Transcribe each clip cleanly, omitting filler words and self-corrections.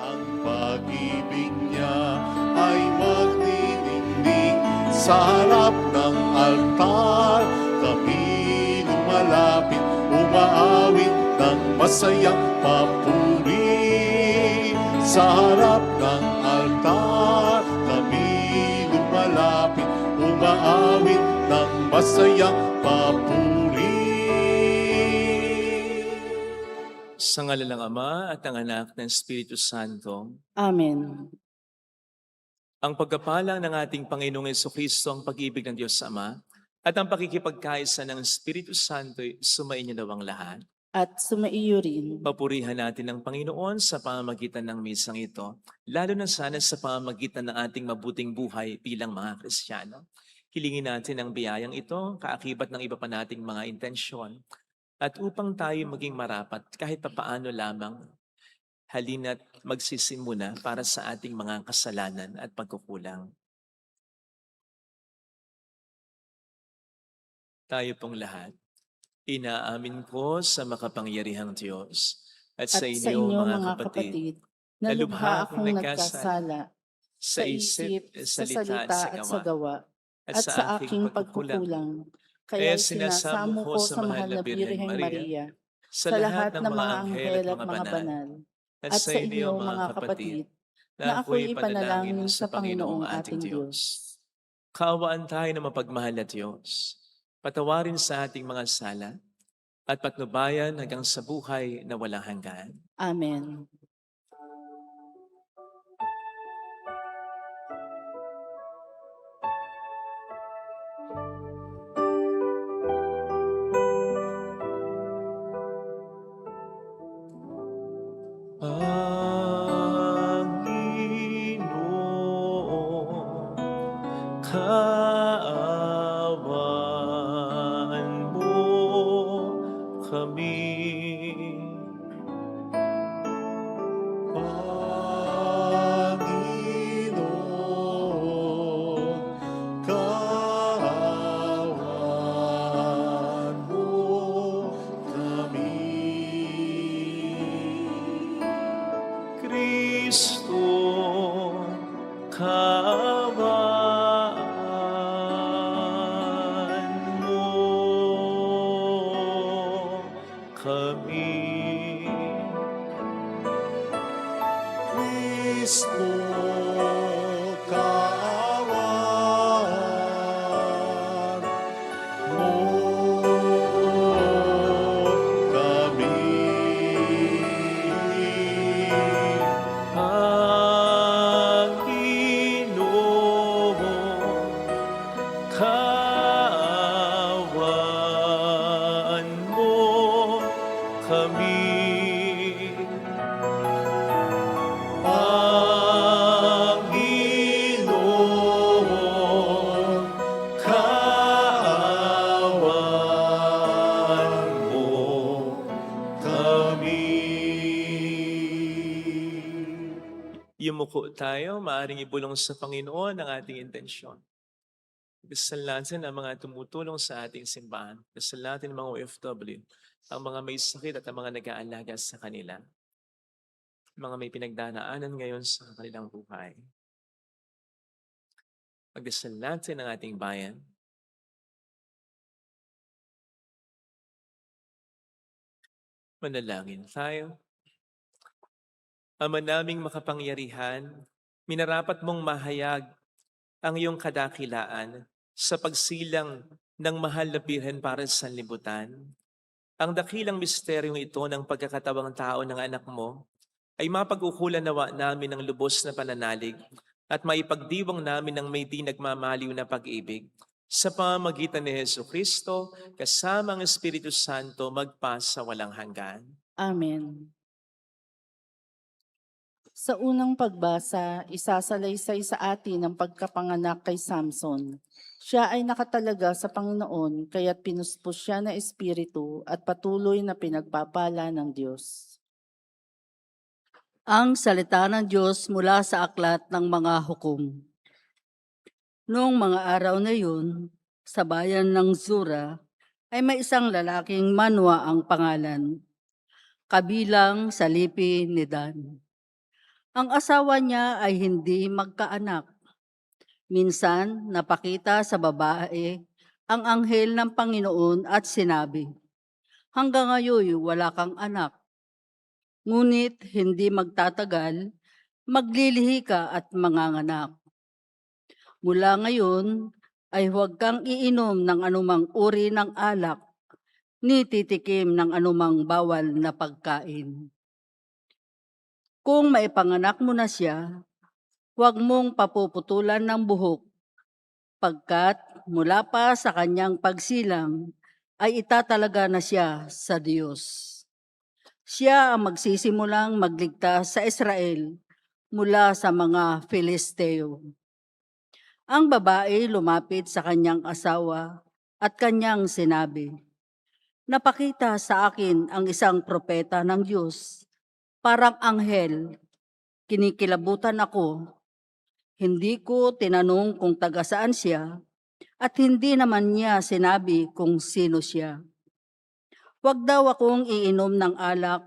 Ang pag-ibig niya ay magniningning sa harap ng altar. Kami lumalapit, umaawit ng masayang papuri. Sa harap ng altar, kami lumalapit, umaawit ng masayang papuri. Sa ngalan ng Ama at ng Anak ng Espiritu Santo, Amen. ang pagkapalang ng ating Panginoong Jesucristo, ang pag-ibig ng Diyos Ama, at ang pakikipagkaisa ng Espiritu Santo, sumainyo daw ang lahat. At sumaiyo rin. Papurihan natin ang Panginoon sa pamamagitan ng misang ito, lalo na sana sa pamamagitan ng ating mabuting buhay bilang mga Kristiyano. Hilingin natin ang biyayang ito, kaakibat ng iba pa nating mga intensyon, at upang tayo maging marapat kahit papaano lamang, halina't magsisimuna para sa ating mga kasalanan at pagkukulang. Tayo pong lahat, inaamin ko sa makapangyarihang Diyos at sa inyo mga kapatid, na lubha akong nagkasala sa isip, sa salita at sa gawa, at sa aking pagkukulang. Kaya sinasamo ko sa mahal na Birheng Maria, sa lahat ng mga anghel at mga banal, at sa inyo mga kapatid, na ako'y ipanalangin sa Panginoong ating Diyos. Kaawaan tayo na mapagmahal na Diyos. Patawarin sa ating mga sala at patnubayan hanggang sa buhay na walang hanggan. Amen. Panginoon, kaawaan mo kami. Panginoon, kaawaan mo kami. Kristo, kaawaan mo kami. Kristo, kaawaan mo kami. Panginoon, kaawaan mo kami. Panginoon, kaawaan mo kami. Yumuko tayo, maaaring ibulong sa Panginoon ang ating intensyon. Dasal natin ang mga tumutulong sa ating simbahan. Dasal natin ang mga OFW, ang mga may sakit at ang mga nag-aalaga sa kanila. Mga may pinagdanaanan ngayon sa kanilang buhay. Pagdasal natin ang ating bayan. Manalangin tayo. Ama naming makapangyarihan, minarapat mong mahayag ang iyong kadakilaan sa pagsilang ng mahal na Birhen para sa sanlibutan. Ang dakilang misteryong ito ng pagkakatawang tao ng anak mo ay mapag-ukulan nawa namin ng lubos na pananalig at maipagdiwang namin ng may di nagmamaliw na pag-ibig sa pamamagitan ni Jesucristo kasama ang Espiritu Santo magpa sa walang hanggan. Amen. Sa unang pagbasa, isasalaysay sa atin ang pagkapanganak kay Samson. Siya ay nakatalaga sa Panginoon, kaya't pinuspos siya ng Espiritu at patuloy na pinagpapala ng Diyos. Ang salita ng Diyos mula sa aklat ng mga hukom. Noong mga araw na yun, sa bayan ng Zura, ay may isang lalaking Manwa ang pangalan, kabilang sa lipi ni Dan. Ang asawa niya ay hindi magkaanak. Minsan, napakita sa babae ang anghel ng Panginoon at sinabi, "Hanggang ngayon wala kang anak. Ngunit hindi magtatagal, maglilihi ka at manganganak. Mula ngayon ay huwag kang iinom ng anumang uri ng alak, ni titikim ng anumang bawal na pagkain. Kung maipanganak mo na siya, huwag mong papuputulan ng buhok, pagkat mula pa sa kanyang pagsilang ay itatalaga na siya sa Diyos. Siya ang magsisimulang magligtas sa Israel mula sa mga Filisteo." Ang babae lumapit sa kanyang asawa at kanyang sinabi, "Napakita sa akin ang isang propeta ng Diyos, parang anghel. Kinikilabutan ako. Hindi ko tinanong kung taga saan siya at hindi naman niya sinabi kung sino siya. Huwag daw akong iinom ng alak,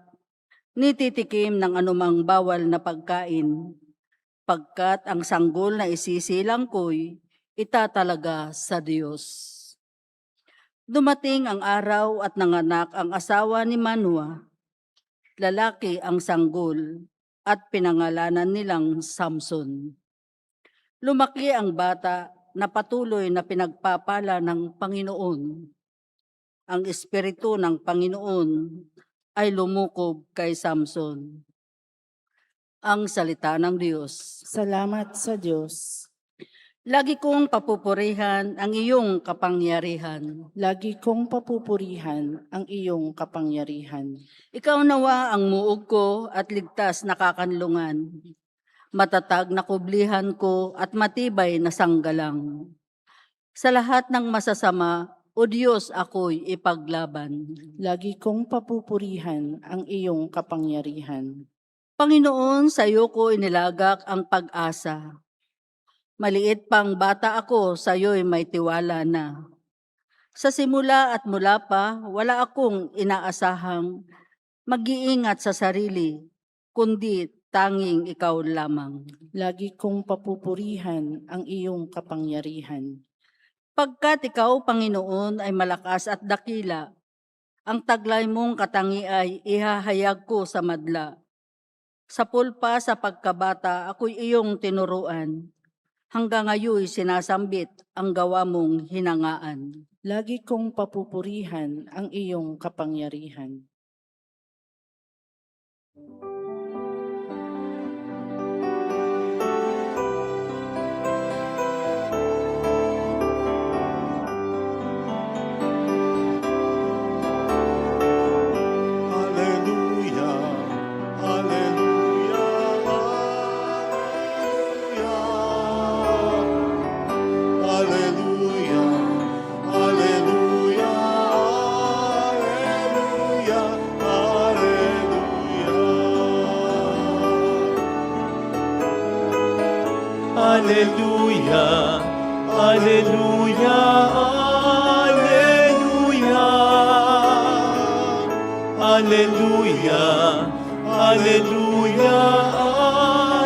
ni titikim ng anumang bawal na pagkain, pagkat ang sanggol na isisilang ko'y itatalaga sa Diyos." Dumating ang araw at nanganak ang asawa ni Manoah. Lalaki ang sanggol at pinangalanan nilang Samson. Lumaki ang bata na patuloy na pinagpapala ng Panginoon. Ang Espiritu ng Panginoon ay lumukob kay Samson. Ang salita ng Diyos. Salamat sa Diyos. Lagi kong papupurihan ang iyong kapangyarihan. Lagi kong papupurihan ang iyong kapangyarihan. Ikaw nawa ang muog ko at ligtas na kakanlungan. Matatag na kublihan ko at matibay na sanggalang. Sa lahat ng masasama, O Diyos, ako'y ipaglaban. Lagi kong papupurihan ang iyong kapangyarihan. Panginoon, sa iyo ko inilagak ang pag-asa. Maliit pang bata ako, sa iyo'y may tiwala na. Sa simula at mula pa, wala akong inaasahang mag-iingat sa sarili, kundi tanging ikaw lamang. Lagi kong papupurihan ang iyong kapangyarihan. Pagkat ikaw, Panginoon, ay malakas at dakila, ang taglay mong katangi ay ihahayag ko sa madla. Sa pulpa sa pagkabata, ako'y iyong tinuruan. Hanggang ngayon sinasambit ang gawa mong hinangaan. Lagi kong papupurihan ang iyong kapangyarihan. Hallelujah, hallelujah, hallelujah, hallelujah, hallelujah, hallelujah. Hallelujah, hallelujah, hallelujah, hallelujah,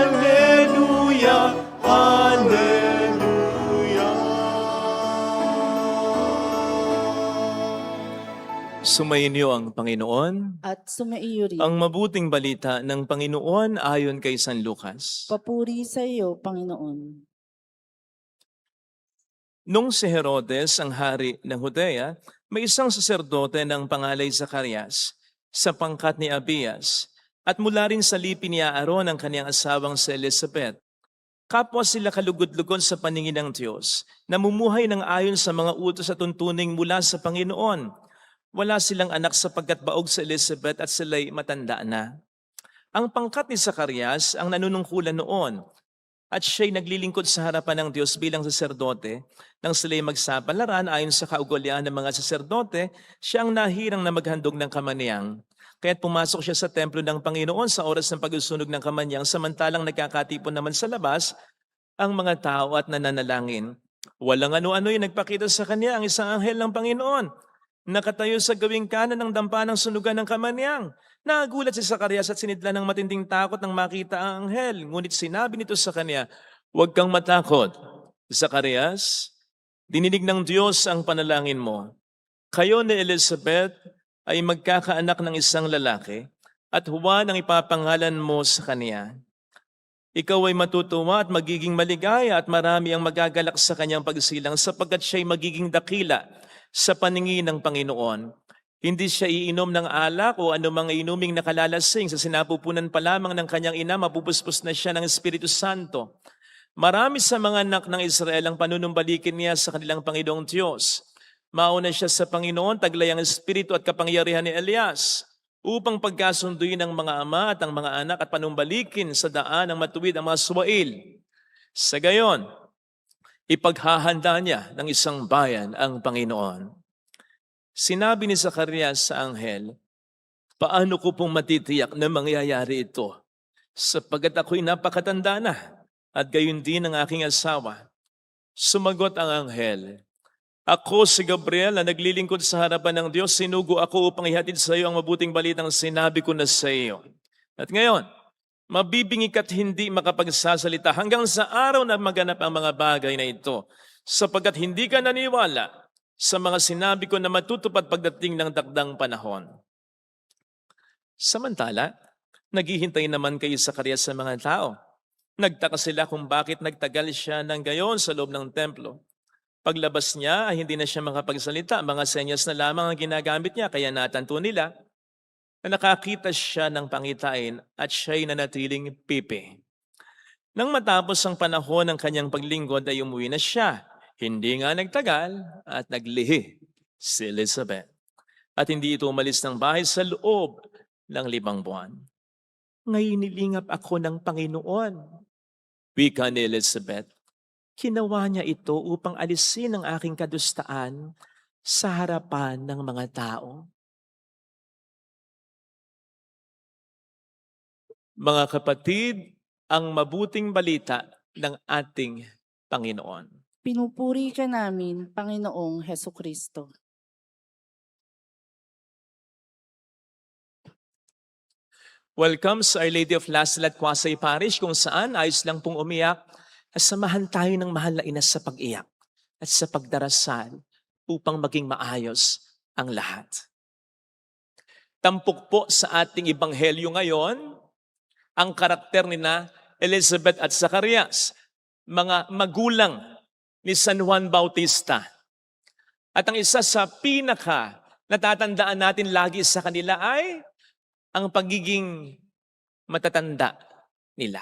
hallelujah, hallelujah. Sumainyo ang Panginoon. At sumaiyo rin. Ang mabuting balita ng Panginoon ayon kay San Lucas. Papuri sa iyo, Panginoon. Nung si Herodes ang hari ng Judea, may isang saserdote ng pangalay Zacarias sa pangkat ni Abias at mula rin sa lipi ni Aaron ang kanyang asawang si Elizabeth. Kapwa sila kalugod-lugod sa paningin ng Diyos, namumuhay ng ayon sa mga utos at tuntuning mula sa Panginoon. Wala silang anak sapagkat baog sa Elizabeth at sila'y matanda na. Ang pangkat ni Zacarias ang nanunungkulan noon at siya'y naglilingkod sa harapan ng Diyos bilang saserdote. Nang sila'y magsapalaran ayon sa kaugalian ng mga saserdote, siya ang nahirang na maghandog ng kamaniyang. Kaya't pumasok siya sa templo ng Panginoon sa oras ng pagsusunog ng kamaniyang, samantalang nagkakatipon naman sa labas ang mga tao at nananalangin. Walang ano-ano yung nagpakita sa kanya ang isang anghel ng Panginoon. Nakatayo sa gawing kanan ng dampa ng sunugan ng kamaniyang. Nagulat si Zacarias at sinidla ng matinding takot nang makita ang anghel. Ngunit sinabi nito sa kanya, "Huwag kang matakot, Zacarias. Dininig ng Diyos ang panalangin mo. Kayo ni Elizabeth ay magkakaanak ng isang lalaki at Juan ang ipapangalan mo sa kanya. Ikaw ay matutuwa at magiging maligaya at marami ang magagalak sa kanyang pagsilang sapagkat siya'y magiging dakila sa paningin ng Panginoon. Hindi siya iinom ng alak o anumang inuming nakalalasing. Sa sinapupunan pa lamang ng kanyang ina, mapupuspos na siya ng Espiritu Santo. Marami sa mga anak ng Israel ang panunumbalikin niya sa kanilang Panginoong Diyos. Mauna siya sa Panginoon, taglay ang Espiritu at kapangyarihan ni Elias, upang pagkasunduin ng mga ama at ang mga anak at panumbalikin sa daan ng matuwid ang mga suwail. Sa gayon, ipaghahanda niya ng isang bayan ang Panginoon." Sinabi ni Zacarias sa anghel, "Paano ko pong matitiyak na mangyayari ito? Sapagkat ako'y napakatanda na at gayon din ang aking asawa." Sumagot ang anghel, "Ako si Gabriel na naglilingkod sa harapan ng Diyos. Sinugo ako upang ihatid sa iyo ang mabuting balitang sinabi ko na sa iyo. At ngayon, mabibingik at hindi makapagsasalita hanggang sa araw na maganap ang mga bagay na ito, sapagkat hindi ka naniwala sa mga sinabi ko na matutupad pagdating ng takdang panahon." Samantala, naghihintay naman kay Zacarias sa mga tao. Nagtaka sila kung bakit nagtagal siya ng gayon sa loob ng templo. Paglabas niya ay hindi na siya makapagsalita. Mga senyas na lamang ang ginagamit niya, kaya natanto nila na nakakita siya ng pangitain at siya'y nanatiling pipi. Nang matapos ang panahon ng kanyang paglingkod ay umuwi na siya. Hindi nga nagtagal at naglihi si Elizabeth. At hindi ito umalis ng bahay sa loob ng 5 buwan. "Ngayon nilingap ako ng Panginoon," wika ni Elizabeth. "Ginawa niya ito upang alisin ang aking kadustaan sa harapan ng mga tao." Mga kapatid, ang mabuting balita ng ating Panginoon. Pinupuri ka namin, Panginoong Hesukristo. Welcome sa Our Lady of Lasal at Quasay Parish, kung saan ayos lang pong umiyak at samahan tayo ng mahal na ina sa pag-iyak at sa pagdarasal upang maging maayos ang lahat. Tampok po sa ating ebanghelyo ngayon ang karakter ni na Elizabeth at Zacarias, mga magulang ni San Juan Bautista. At ang isa sa pinaka natatandaan natin lagi sa kanila ay ang pagiging matatanda nila.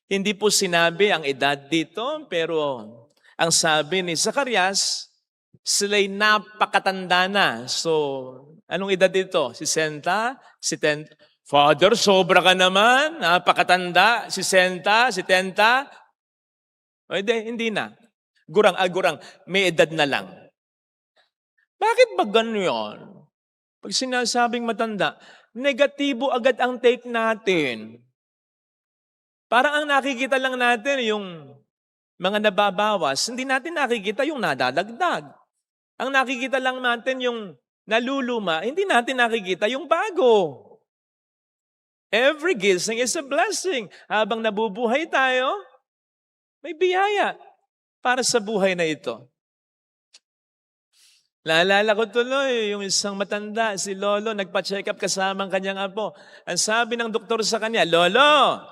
Hindi po sinabi ang edad dito, pero ang sabi ni Zacarias, sila'y napakatanda na. So, anong edad dito? 60? 70? Father, sobra ka naman. Napakatanda. 60? 70? O hindi na. Gurang, may edad na lang. Bakit ba ganyan? Pag sinasabing matanda, negatibo agad ang take natin. Parang ang nakikita lang natin yung mga nababawas, hindi natin nakikita yung nadadagdag. Ang nakikita lang natin yung naluluma, hindi natin nakikita yung bago. Every gising is a blessing. Habang nabubuhay tayo, may biyaya para sa buhay na ito. Naalala ko tuloy, yung isang matanda, si Lolo, nagpa-check up kasama ang kanyang apo. Ang sabi ng doktor sa kanya, "Lolo,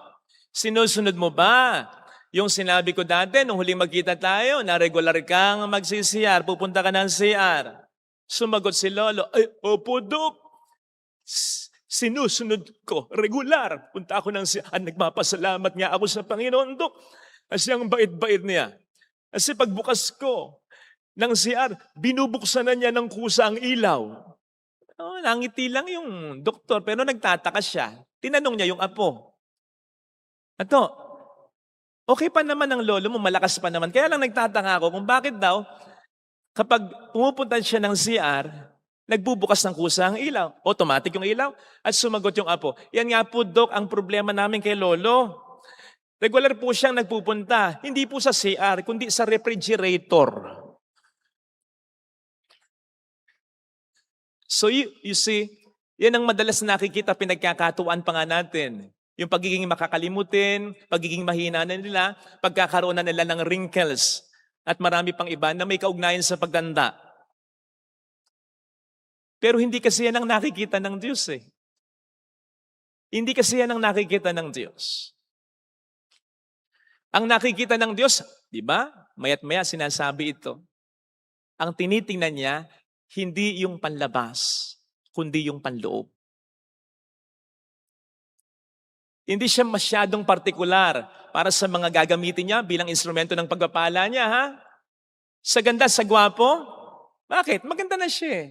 sinusunod mo ba yung sinabi ko dati nung huling magkita tayo na regular kang mag-CR, pupunta ka ng CR?" Sumagot si Lolo, "Ay, opo, Dok. Sinusunod ko, regular. Punta ako ng CR. Nagpapasalamat nga ako sa Panginoon, Dok. Kasi ang bait-bait niya. Kasi pagbukas ko ng CR, binubuksan na niya ng kusa ang ilaw." Nangiti lang yung doktor, pero nagtataka siya. Tinanong niya yung apo, "Ato, okay pa naman ang lolo mo, malakas pa naman. Kaya lang nagtataka ako kung bakit daw kapag pumupunta siya ng CR, nagbubukas ng kusa ang ilaw. Automatic yung ilaw." At sumagot yung apo, "Yan nga po, Dok, ang problema namin kay lolo. Regular po siyang nagpupunta, hindi po sa CR, kundi sa refrigerator." So you see, yan ang madalas nakikita, pinagkakatuan pa nga natin. Yung pagiging makakalimutin, pagiging mahina na nila, pagkakaroon na nila ng wrinkles, at marami pang iba na may kaugnayan sa pagtanda. Pero hindi kasi yan ang nakikita ng Diyos eh. Hindi kasi yan ang nakikita ng Diyos. Ang nakikita ng Diyos, di ba? Maya't maya sinasabi ito. Ang tinitingnan niya, hindi yung panlabas, kundi yung panloob. Hindi siya masyadong partikular para sa mga gagamitin niya bilang instrumento ng pagpapala niya, ha? Sa ganda, sa gwapo? Bakit? Maganda na siya eh.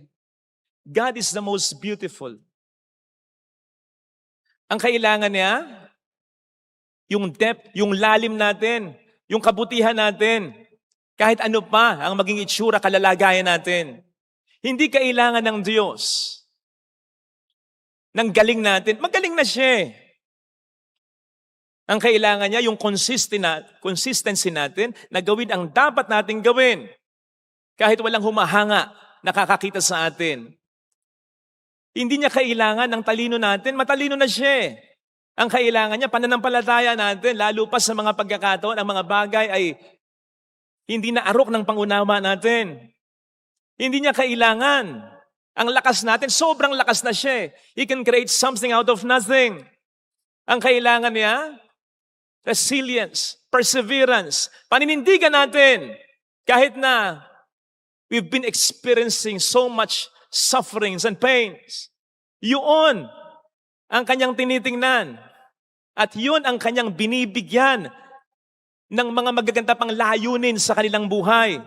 God is the most beautiful. Ang kailangan niya, yung depth, yung lalim natin, yung kabutihan natin, kahit ano pa ang maging itsura, kalalagayan natin. Hindi kailangan ng Diyos ng galing natin. Magaling na siya. Ang kailangan niya, yung consistency natin na gawin ang dapat nating gawin. Kahit walang humahanga, nakakakita sa atin. Hindi niya kailangan ng talino natin, matalino na siya. Ang kailangan niya, pananampalataya natin, lalo pa sa mga pagkakataon, ang mga bagay ay hindi na arok ng pangunawa natin. Hindi niya kailangan. Ang lakas natin, sobrang lakas na siya. He can create something out of nothing. Ang kailangan niya, resilience, perseverance, paninindigan natin. Kahit na we've been experiencing so much sufferings and pains. Yun ang kanyang tinitingnan. At yun ang kanyang binibigyan ng mga magaganda pang layunin sa kanilang buhay.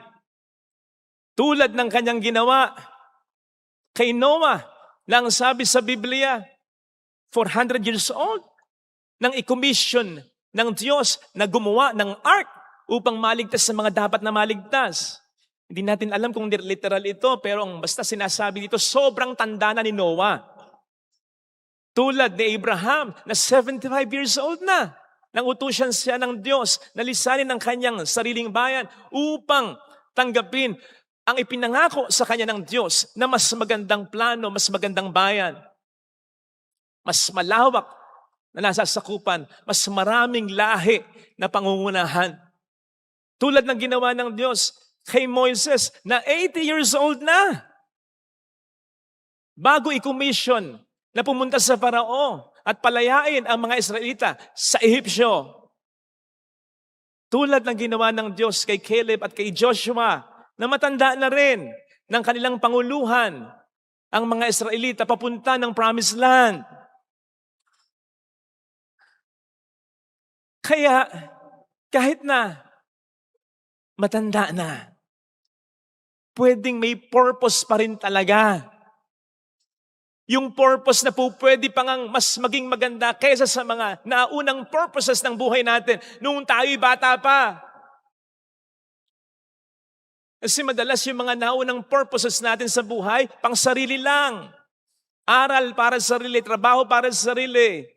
Tulad ng kanyang ginawa kay Noah, lang sabi sa Biblia, 400 years old, nang i-commission ng Diyos na gumawa ng ark upang maligtas sa mga dapat na maligtas. Hindi natin alam kung literal ito, pero ang basta sinasabi dito, sobrang tanda na ni Noah. Tulad ni Abraham na 75 years old na. Nang utusan siya ng Diyos na lisanin ang kanyang sariling bayan upang tanggapin ang ipinangako sa kanya ng Diyos na mas magandang plano, mas magandang bayan. Mas malawak na nasasakupan, mas maraming lahi na pangungunahan. Tulad ng ginawa ng Diyos kay Moises na 80 years old na. Bago i-commission na pumunta sa Parao at palayain ang mga Israelita sa Ehipsyo. Tulad ng ginawa ng Diyos kay Caleb at kay Joshua na matanda na rin ng kanilang panguluhan ang mga Israelita papunta ng Promised Land. Kaya kahit na matanda na, pwedeng may purpose pa rin talaga. Yung purpose na po pwede pang mas maging maganda kaysa sa mga naunang purposes ng buhay natin noong tayo'y bata pa. Kasi madalas yung mga naunang purposes natin sa buhay, pang sarili lang. Aral para sa sarili, trabaho para sa sarili.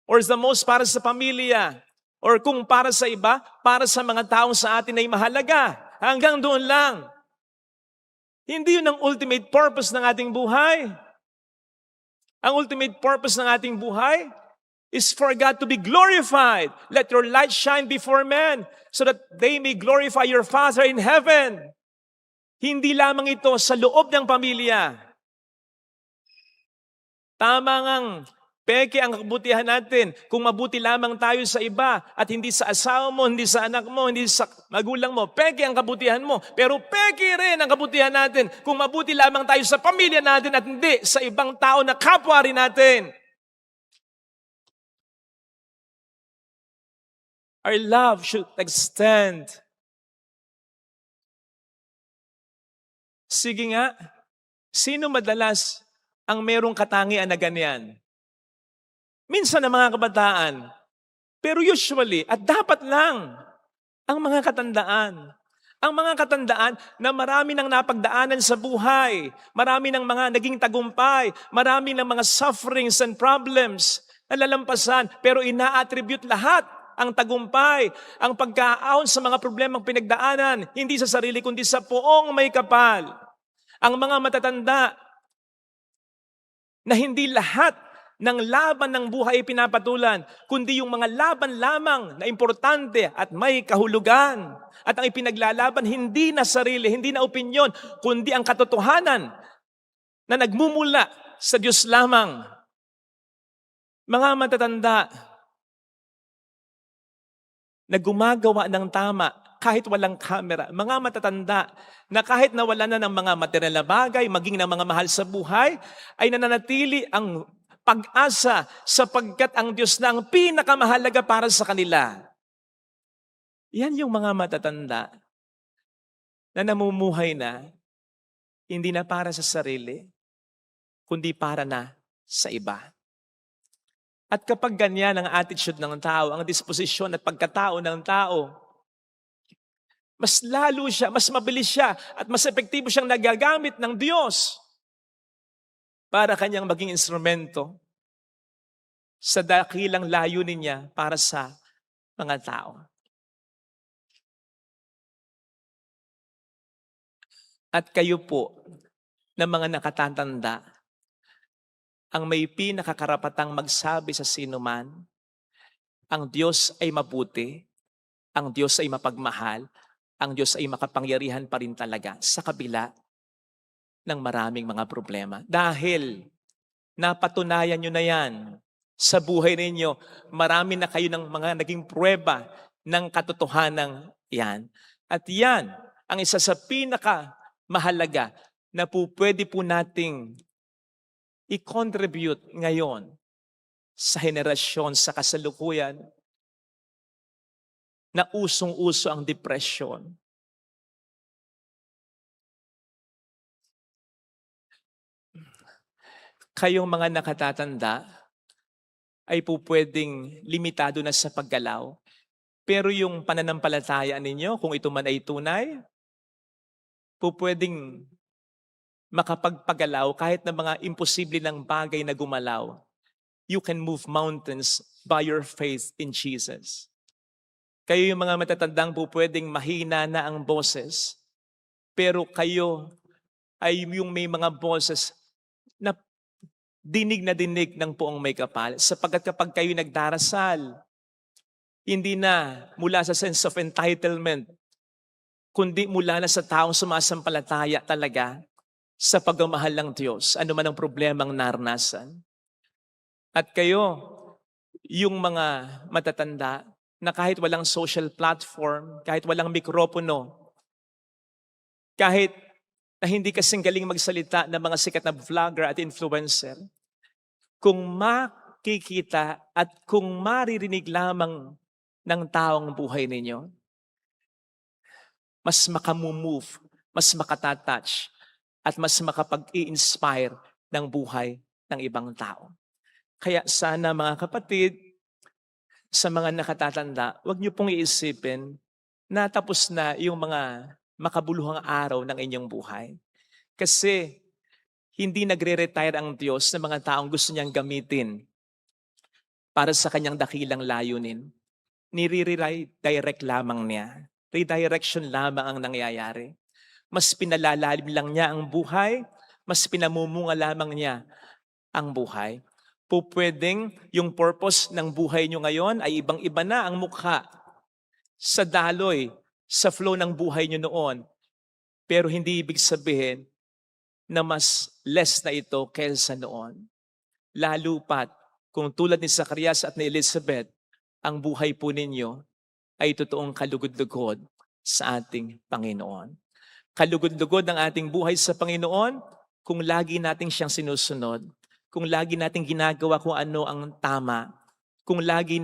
Or the most para sa pamilya. Or kung para sa iba, para sa mga taong sa atin ay mahalaga. Hanggang doon lang. Hindi yun ang ultimate purpose ng ating buhay. Ang ultimate purpose ng ating buhay is for God to be glorified. Let your light shine before men so that they may glorify your Father in heaven. Hindi lamang ito sa loob ng pamilya. Tama ngang peke ang kabutihan natin kung mabuti lamang tayo sa iba at hindi sa asawa mo, hindi sa anak mo, hindi sa magulang mo. Peke ang kabutihan mo. Pero peke rin ang kabutihan natin kung mabuti lamang tayo sa pamilya natin at hindi sa ibang tao na kapwa rin natin. Our love should extend. Sige nga, sino madalas ang merong katangian na ganyan? Minsan ang mga kabataan, pero usually, at dapat lang, ang mga katandaan. Ang mga katandaan na marami ng napagdaanan sa buhay, marami ng mga naging tagumpay, marami ng mga sufferings and problems na lalampasan, pero ina-attribute lahat ang tagumpay, ang pagkaahon sa mga problemang pinagdaanan, hindi sa sarili kundi sa poong may kapal. Ang mga matatanda, na hindi lahat ng laban ng buhay ay pinapatulan, kundi yung mga laban lamang na importante at may kahulugan. At ang ipinaglalaban, hindi na sarili, hindi na opinyon, kundi ang katotohanan na nagmumula sa Diyos lamang. Mga matatanda na gumagawa ng tama kahit walang kamera. Mga matatanda na kahit nawala na ng mga material na bagay, maging ng mga mahal sa buhay, ay nananatili ang pag-asa sapagkat ang Diyos na ang pinakamahalaga para sa kanila. Yan yung mga matatanda na namumuhay na hindi na para sa sarili, kundi para na sa iba. At kapag ganyan ang attitude ng tao, ang disposisyon at pagkatao ng tao, mas lalo siya, mas mabilis siya, at mas epektibo siyang nagagamit ng Diyos para kanyang maging instrumento sa dakilang layunin niya para sa mga tao. At kayo po, na mga nakatatanda, ang may pinakakarapatang magsabi sa sinuman, ang Diyos ay mabuti, ang Diyos ay mapagmahal, ang Diyos ay makapangyarihan pa rin talaga sa kabila ng maraming mga problema. Dahil napatunayan nyo na yan sa buhay ninyo, marami na kayo ng mga naging pruweba ng katotohanan yan. At yan ang isa sa pinakamahalaga na po pwede po nating i-contribute ngayon sa henerasyon, sa kasalukuyan na usong-uso ang depression. Kayong mga nakatatanda ay po pwedeng limitado na sa paggalaw. Pero yung pananampalataya ninyo, kung ito man ay tunay, po pwedeng makapagpagalaw kahit na mga imposible ng bagay na gumalaw. You can move mountains by your faith in Jesus. Kayo yung mga matatandang po pwedeng mahina na ang boses, pero kayo ay yung may mga boses na dinig ng poong may kapal. Sapagkat kapag kayo nagdarasal, hindi na mula sa sense of entitlement, kundi mula na sa taong sumasampalataya talaga sa pagmamahal ng Diyos, ano man ang problemang naranasan. At kayo, yung mga matatanda, na kahit walang social platform, kahit walang mikropono, kahit na hindi kasing galing magsalita ng mga sikat na vlogger at influencer, kung makikita at kung maririnig lamang ng taong buhay ninyo, mas makamumove, mas makatatouch, at mas makapag-i-inspire ng buhay ng ibang tao. Kaya sana mga kapatid, sa mga nakatatanda, huwag niyo pong iisipin na tapos na yung mga makabuluhang araw ng inyong buhay. Kasi hindi nagre-retire ang Diyos ng mga taong gusto niyang gamitin para sa kanyang dakilang layunin. Nire-redirect lamang niya. Redirection lamang ang nangyayari. Mas pinalalalim lang niya ang buhay, mas pinamumunga lamang niya ang buhay. Pupwedeng yung purpose ng buhay nyo ngayon ay ibang-iba na ang mukha sa daloy, sa flow ng buhay nyo noon. Pero hindi ibig sabihin na mas less na ito kaysa noon. Lalo pat, kung tulad ni Zacarias at ni Elizabeth, ang buhay po ninyo ay totoong kalugod-lugod sa ating Panginoon. Kalugod-lugod ang ating buhay sa Panginoon kung lagi nating siyang sinusunod. Kung lagi nating ginagawa kung ano ang tama, kung lagi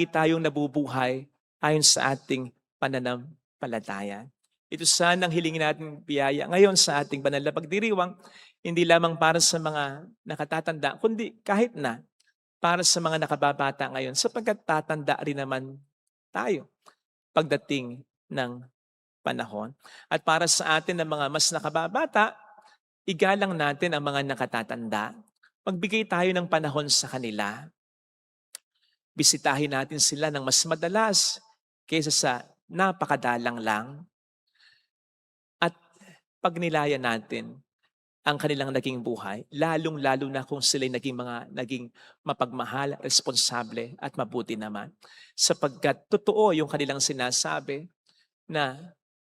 tayong nabubuhay ayon sa ating pananampalataya. Ito sanang hilingin natin biyaya ngayon sa ating banal na pagdiriwang, hindi lamang para sa mga nakatatanda, kundi kahit na para sa mga nakababata ngayon, sapagkat tatanda rin naman tayo pagdating ng panahon. At para sa atin na mga mas nakababata, igalang natin ang mga nakatatanda. Magbigay tayo ng panahon sa kanila. Bisitahin natin sila ng mas madalas kaysa sa napakadalang lang. At pag nilaya natin ang kanilang naging buhay, lalong-lalo na kung sila'y naging mapagmahal, responsable at mabuti naman. Sapagkat totoo yung kanilang sinasabi na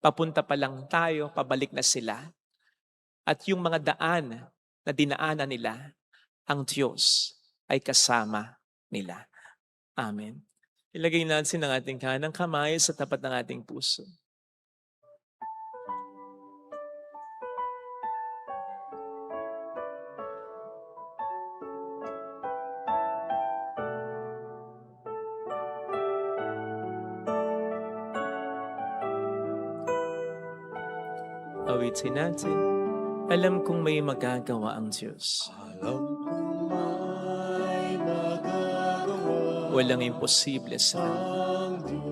papunta pa lang tayo, pabalik na sila. At yung mga daan na dinaanan nila, ang Diyos ay kasama nila. Amen. Ilagay natin ang ating kanang kamay sa tapat ng ating puso. Awitin natin. Alam kong may magagawa ang Diyos. Alam kong may magagawa Walang imposible sa Kanya. ang Diyos.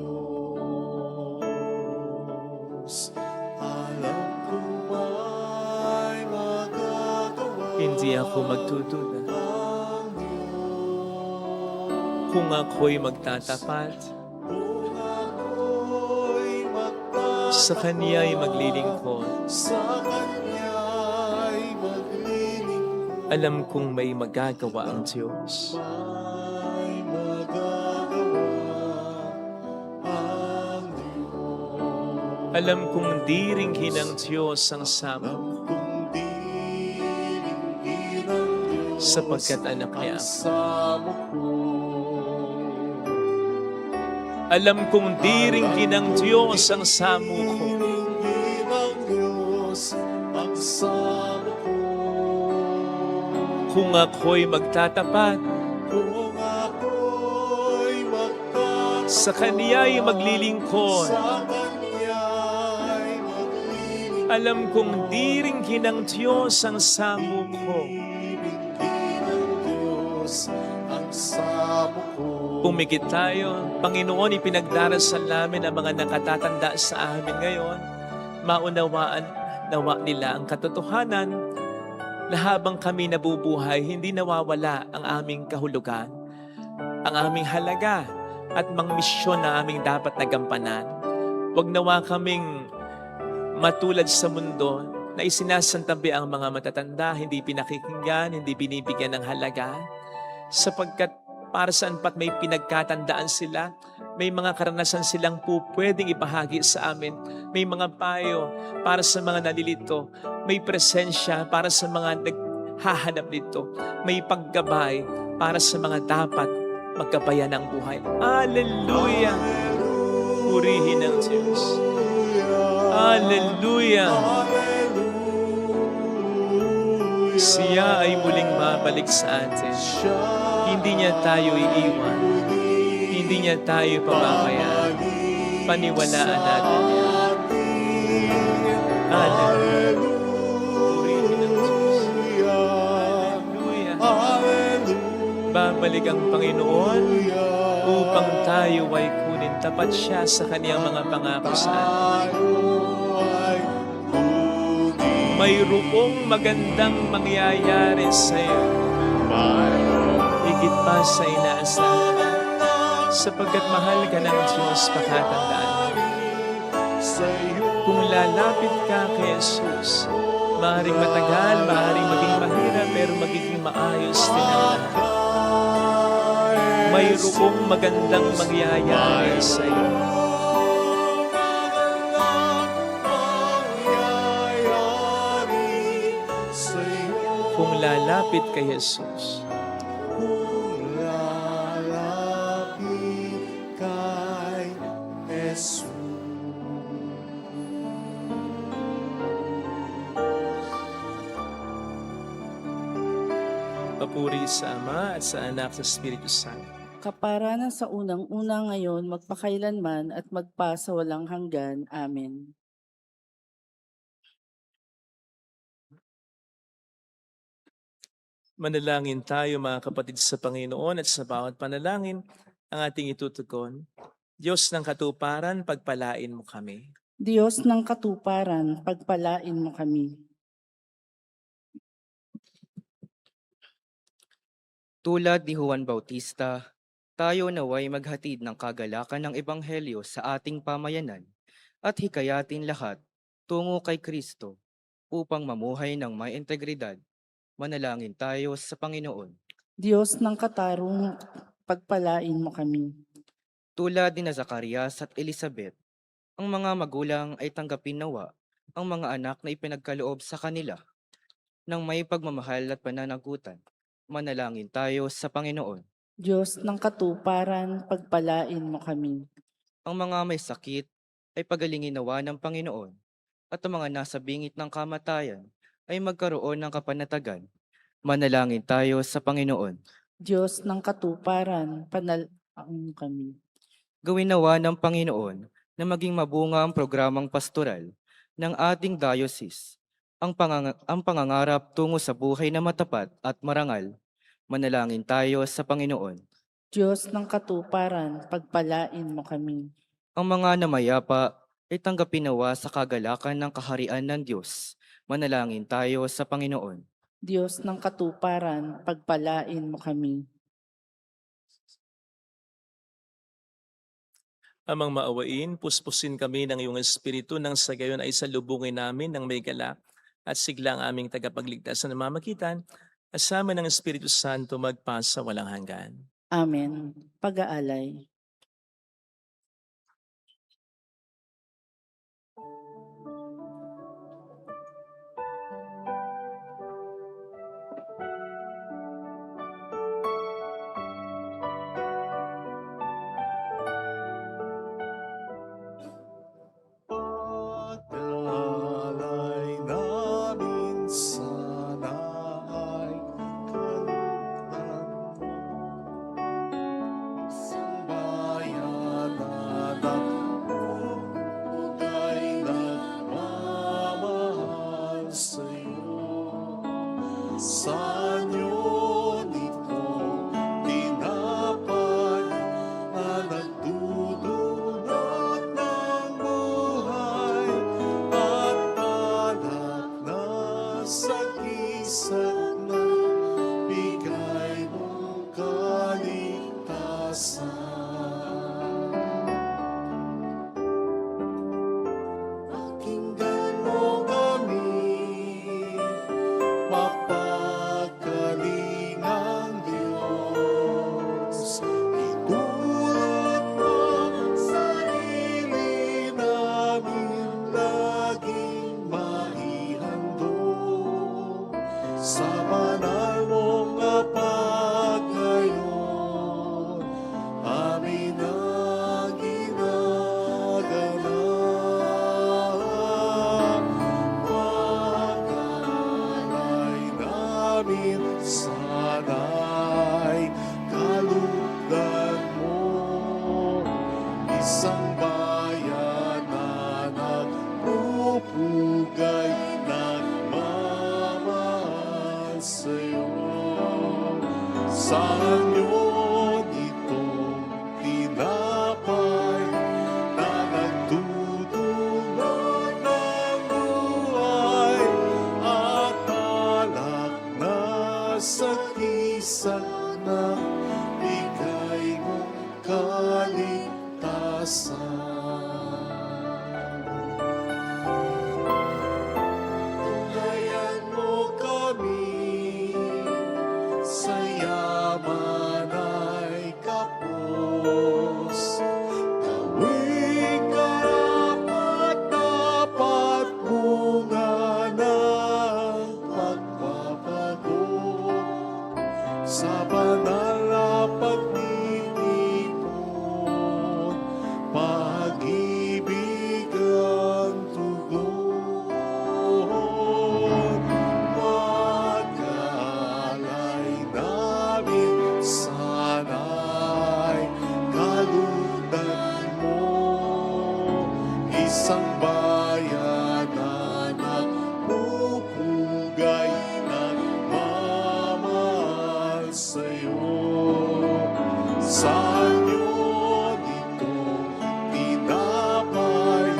Alam kong may magagawa Hindi ako magdududa. ang Diyos. Kung ako'y magtatapat, Kung ako'y sa Kanya'y maglilingkod. sa Kanya'y maglilingkod, Alam kong may magagawa ang Diyos. may magagawa ang Diyos. Alam kong di ringhin ng Diyos ang samo, Kung di ringgin ng Diyos sapagkat anak niya ang ako. samo ko. Alam kong di ringhin ng Diyos ang samo ko. Ringgin ng Diyos ang samo ko. Kung ako'y magtatapat, Kung ako'y magtatapat sa Kanya'y maglilingkod. sa Kanya'y maglilingkod, Alam kong di ringhin ng Diyos ang samo ko. ringgin ng Diyos ang samo ko. Pumikit tayo. Panginoon, ipinagdarasal namin ang mga nakatatanda sa amin ngayon. Maunawaan nawa nila ang katotohanan na habang kami nabubuhay, hindi nawawala ang aming kahulugan, ang aming halaga at mga misyon na aming dapat nagampanan. Huwag nawa kaming matulad sa mundo na isinasantabi ang mga matatanda, hindi pinakikinggan, hindi binibigyan ng halaga, sapagkat para saan pat may pinagkatandaan sila, may mga karanasan silang pwedeng ibahagi sa amin, may mga payo para sa mga nalilito, may presensya para sa mga naghahanap nito, may paggabay para sa mga dapat maggabayan ng buhay. Hallelujah! Purihin ang Diyos. Hallelujah! Siya ay muling mabalik sa atin. Hindi niya tayo iiwan. Hindi niya tayo pababayaan. Paniwalaan natin yan. Hallelujah. Purihin ang Diyos. Hallelujah. Babalik ang Panginoon upang tayo ay kunin. Tapat siya sa kaniyang mga pangako sa atin. Mayroong magandang mangyayari sa iyo. Higit pa sa inaasahan, sapagkat mahal ka ng Diyos, pakatandaan mo. Kung lalapit ka kay Jesus, maaaring matagal, maaaring maging mahirap, pero magiging maayos din ang lahat. Mayroong magandang mangyayari sa iyo. Kung lalapit kay Jesus, Kung lalapit kay Jesus. papuri sa Ama at sa Anak at sa Espiritu Santo. Kaparanan sa unang-una ngayon, magpakailanman at magpa sa walang hanggan. Amen. Manalangin tayo mga kapatid sa Panginoon at sa bawat panalangin ang ating itutugon. Diyos ng katuparan, pagpalain mo kami. Diyos ng katuparan, pagpalain mo kami. Tulad ni Juan Bautista, tayo naway maghatid ng kagalakan ng Ebanghelyo sa ating pamayanan at hikayatin lahat tungo kay Kristo upang mamuhay ng may integridad. Manalangin tayo sa Panginoon. Diyos ng katarungan, pagpalain mo kami. Tulad ni na Zacarias at Elizabeth, ang mga magulang ay tanggapin nawa ang mga anak na ipinagkaloob sa kanila ng may pagmamahal at pananagutan. Manalangin tayo sa Panginoon. Diyos ng katuparan, pagpalain mo kami. Ang mga may sakit ay pagalingin nawa ng Panginoon, at ang mga nasa bingit ng kamatayan ay magkaroon ng kapanatagan. Manalangin tayo sa Panginoon. Diyos ng katuparan, panalangin kami. Gawin nawa ng Panginoon na maging mabunga ang programang pastoral ng ating diocese, ang pangangarap tungo sa buhay na matapat at marangal. Manalangin tayo sa Panginoon. Diyos ng katuparan, pagpalain mo kami. Ang mga namayapa ay tanggapin nawa sa kagalakan ng kaharian ng Diyos. Manalangin tayo sa Panginoon. Diyos ng katuparan, pagpalain mo kami. Amang maawain, puspusin kami ng iyong Espiritu nang sa gayon ay salubungin namin ng may galak at sigla ang aming tagapagligtas na namamagitan, kasama ng Espiritu Santo magpasa walang hanggan. Amen. Pag-aalay. Pag-alay namin sana ay kalugdan mo. Sambayan na nagpupugay nagmamahal sa'yo. Sa inyo nito tinapay na nagdudulot ng buhay at alak na sagisag na bigay mong kaligtasan. Pakinggan mo kami, mapagkalingang Diyos. Itulot mo ang sarili namin laging maihandog sa banal mong kapag ngayon amin ang ginaganap. Pag-alay namin sana'y kalugdan mo. Isang bayan na nagpupugay nagmamahal sa'yo. Sa inyo nitong tinapay na nagdudulot ng buhay at alak na sagisag na bigay mong kaligtasan. Tunghayan mo kami sa yaman ay kapos. Gawing karapat-dapat bunga ng pagpapago sa banal na pagtitipon, pag-ibig ang tugon. Pag-alay namin sana'y kalugdan mo. Isang bayan na nagpupugay nagmamahal sa'yo. Sa inyo nitong tinapay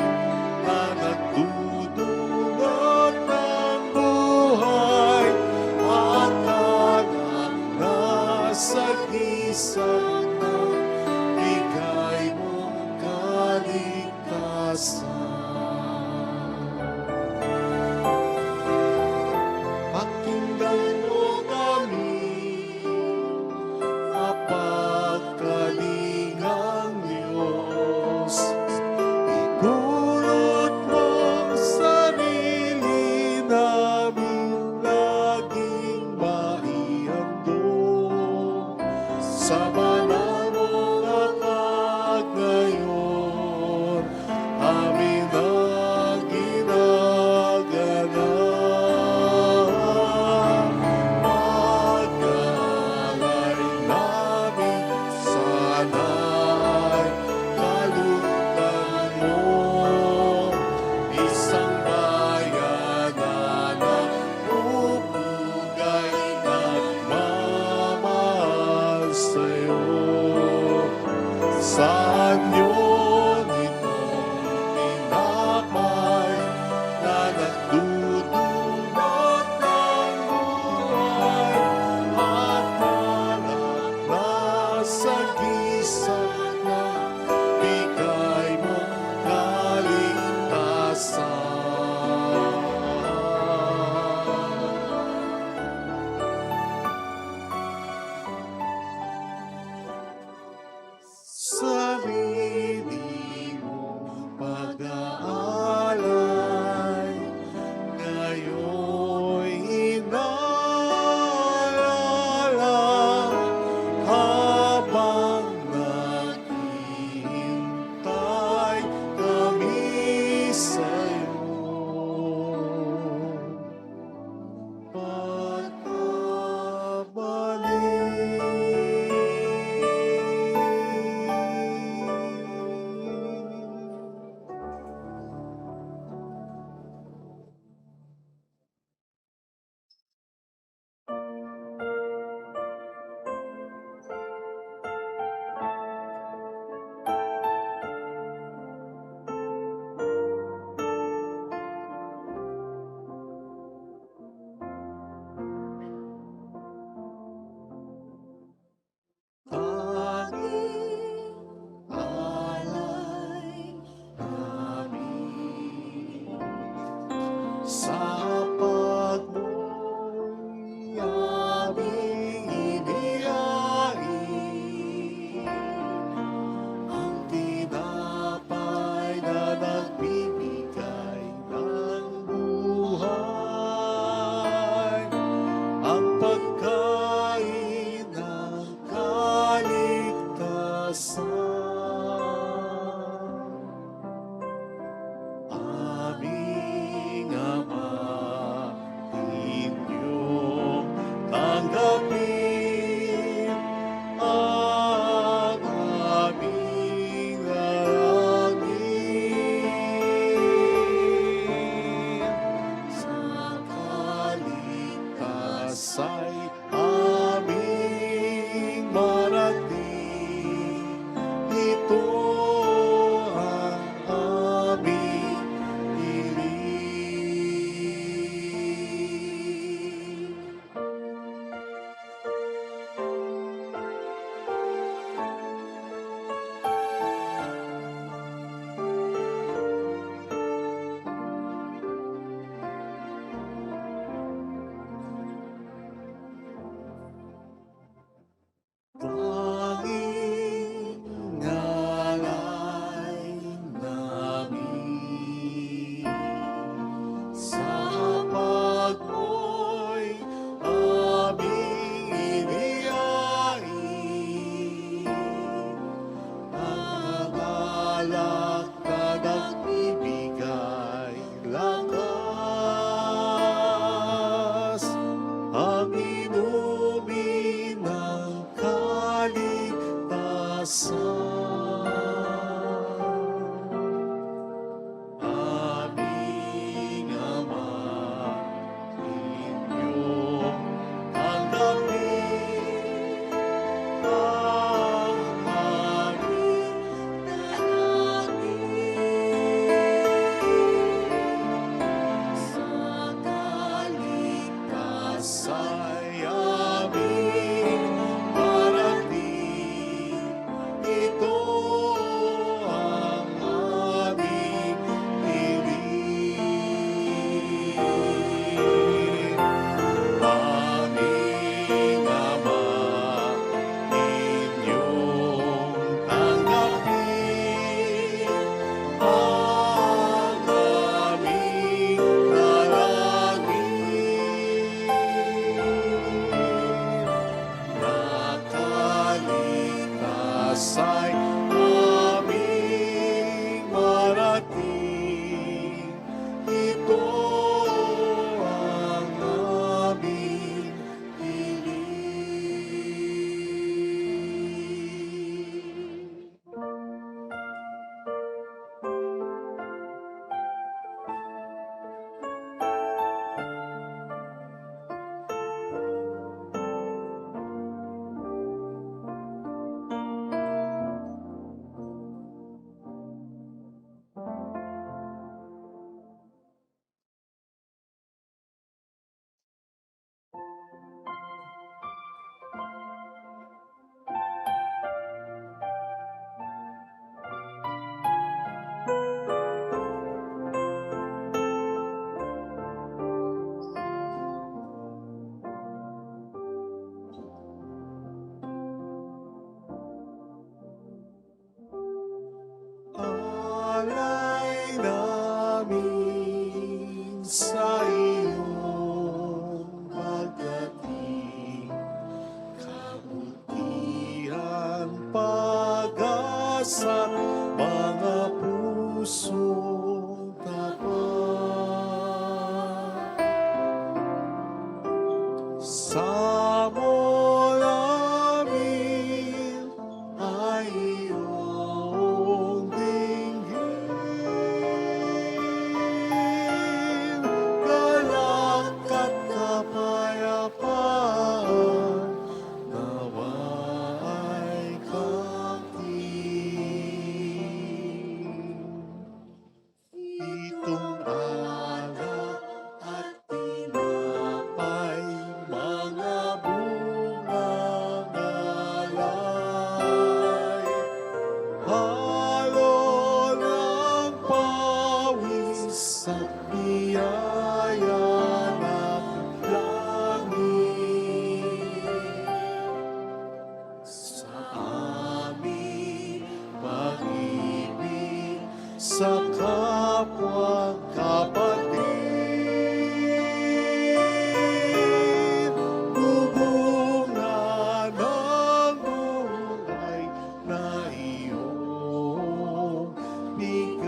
na nagdudulot ng buhay at alak na sagisag na bigay mong kaligtasan. Saan yun itong tinapay na nagdudulot ng buhay at parang nasa gisa ng bigay mong sarili mong pag-aalay, ngayon'y inaalala habang naghihintay kami sa'yo. Tanging alay namin sa pagmo'y aming inihain, ang tinapay na nagbibigay ng buhay, ang pagkain ng kaligtasan. Aming Ama, inyong tanggapin ang aming alangin. Sa kaligtasa'y aming marating, ito ang aming hiling. Tanging ngalay namin sa pagmo'y aming inihain, ang alak na nagbibigay lakas, ang inumin ng kaligtasan. Aming Ama, inyong tanggapin ang aming dalangin. Sa kaligtasa'y aming marating, ito ang aming hiling. Aming Ama, inyong tanggapin ang aming dalangin. Nakaligtasa'y aming marating, ito ang aming hiling. pag-asat mga pusong tapat. Sa namin ay iyong dinggin, galak at kapayapaan, nawa ay kating. Itong alak at tinapay, mga bungang alay, halo ng pawis at biyaya ng langit. Sa aming pag-ibig sa kapwa kapatid, bubunga ng buhay na iyong bigay.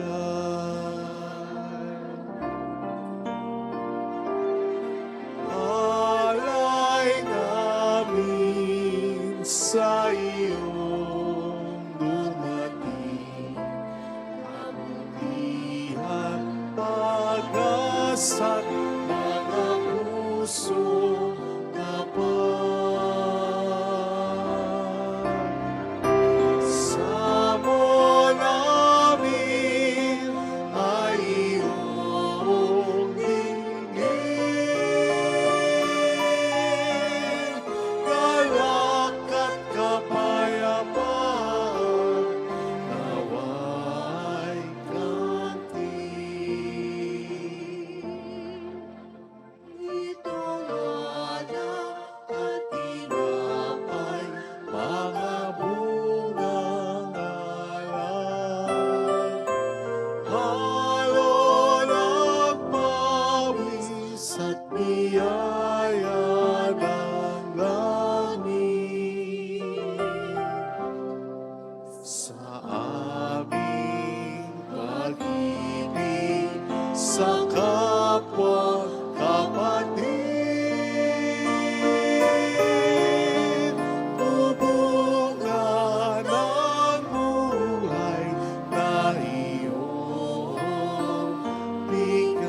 Alay namin sa iyong dumating, kabutihan, pag-asat mga pusong tapat. Sa namin ay iyong dinggin, galak at kapayapaan, nawa'y kating. Itong alak at tinapay, mga bungang alay, halo ng pawis at biyaya ng langit. Sa aming pag-ibig sa kapwa kapatid, bubunga ng buhay na iyong bigay.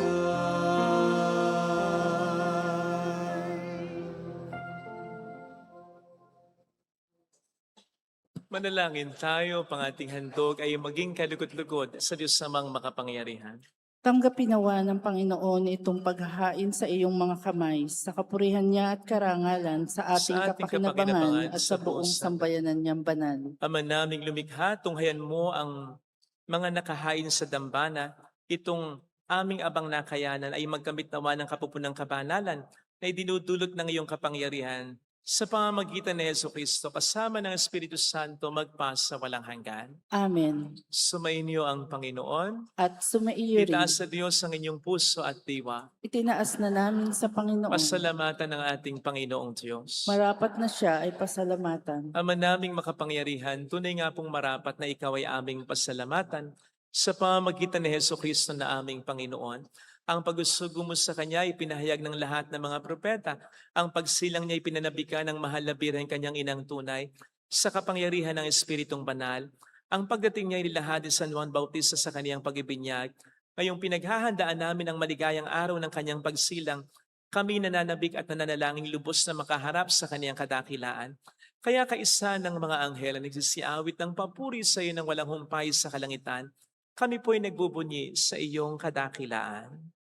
Manalangin tayo, pang ating handog ay maging kalugod-lugod sa Diyos namang makapangyarihan. Tanggapin nawa ng Panginoon itong paghahain sa iyong mga kamay, sa kapurihan niya at karangalan, sa ating Sa ating kapakinabangan kapakinabangan at sa sa buong buong sambayanan niyang banal. Ama naming lumikha, tunghayan mo ang mga nakahain sa dambana, itong aming abang nakayanan ay magkamit nawa ng kapupunang kabanalan na idinudulot ng iyong kapangyarihan sa pamamagitan ni Jesucristo kasama ng Espiritu Santo magpasa walang hanggan. Amen. Sumainyo ang Panginoon. At sumaiyo rin, Itaas sa Diyos ang inyong puso at diwa. itinaas na namin sa Panginoon. Pasalamatan ng ating Panginoong Diyos. Marapat na siya ay pasalamatan. Ama naming makapangyarihan, tunay nga pong marapat na ikaw ay aming pasalamatan sa pamamagitan ni Jesucristo na aming Panginoon. Ang pagsusugo mo sa Kanya ay pinahayag ng lahat ng mga propeta. Ang pagsilang niya ay pinanabika ng mahal na birhen kanyang inang tunay sa kapangyarihan ng Espiritong Banal. Ang pagdating niya ay nilahad ni San Juan Bautista sa kaniyang pag-ibinyag. Ngayong pinaghahandaan namin ang maligayang araw ng kanyang pagsilang, kami nananabik at nananalangin lubos na makaharap sa kaniyang kadakilaan. Kaya kaisa ng mga anghel na nagsisiawit ng papuri sa iyo ng walang humpay sa kalangitan, kami po'y nagbubunyi sa iyong kadakilaan.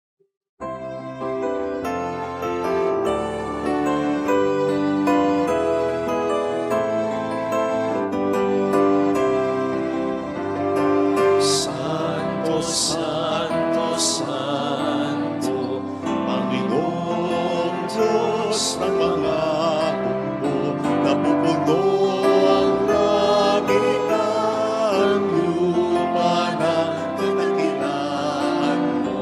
Santo, Santo, Santo, Panginoong Diyos ng mga hukbo, napupuno ang langit at lupa ng kadakilaan mo.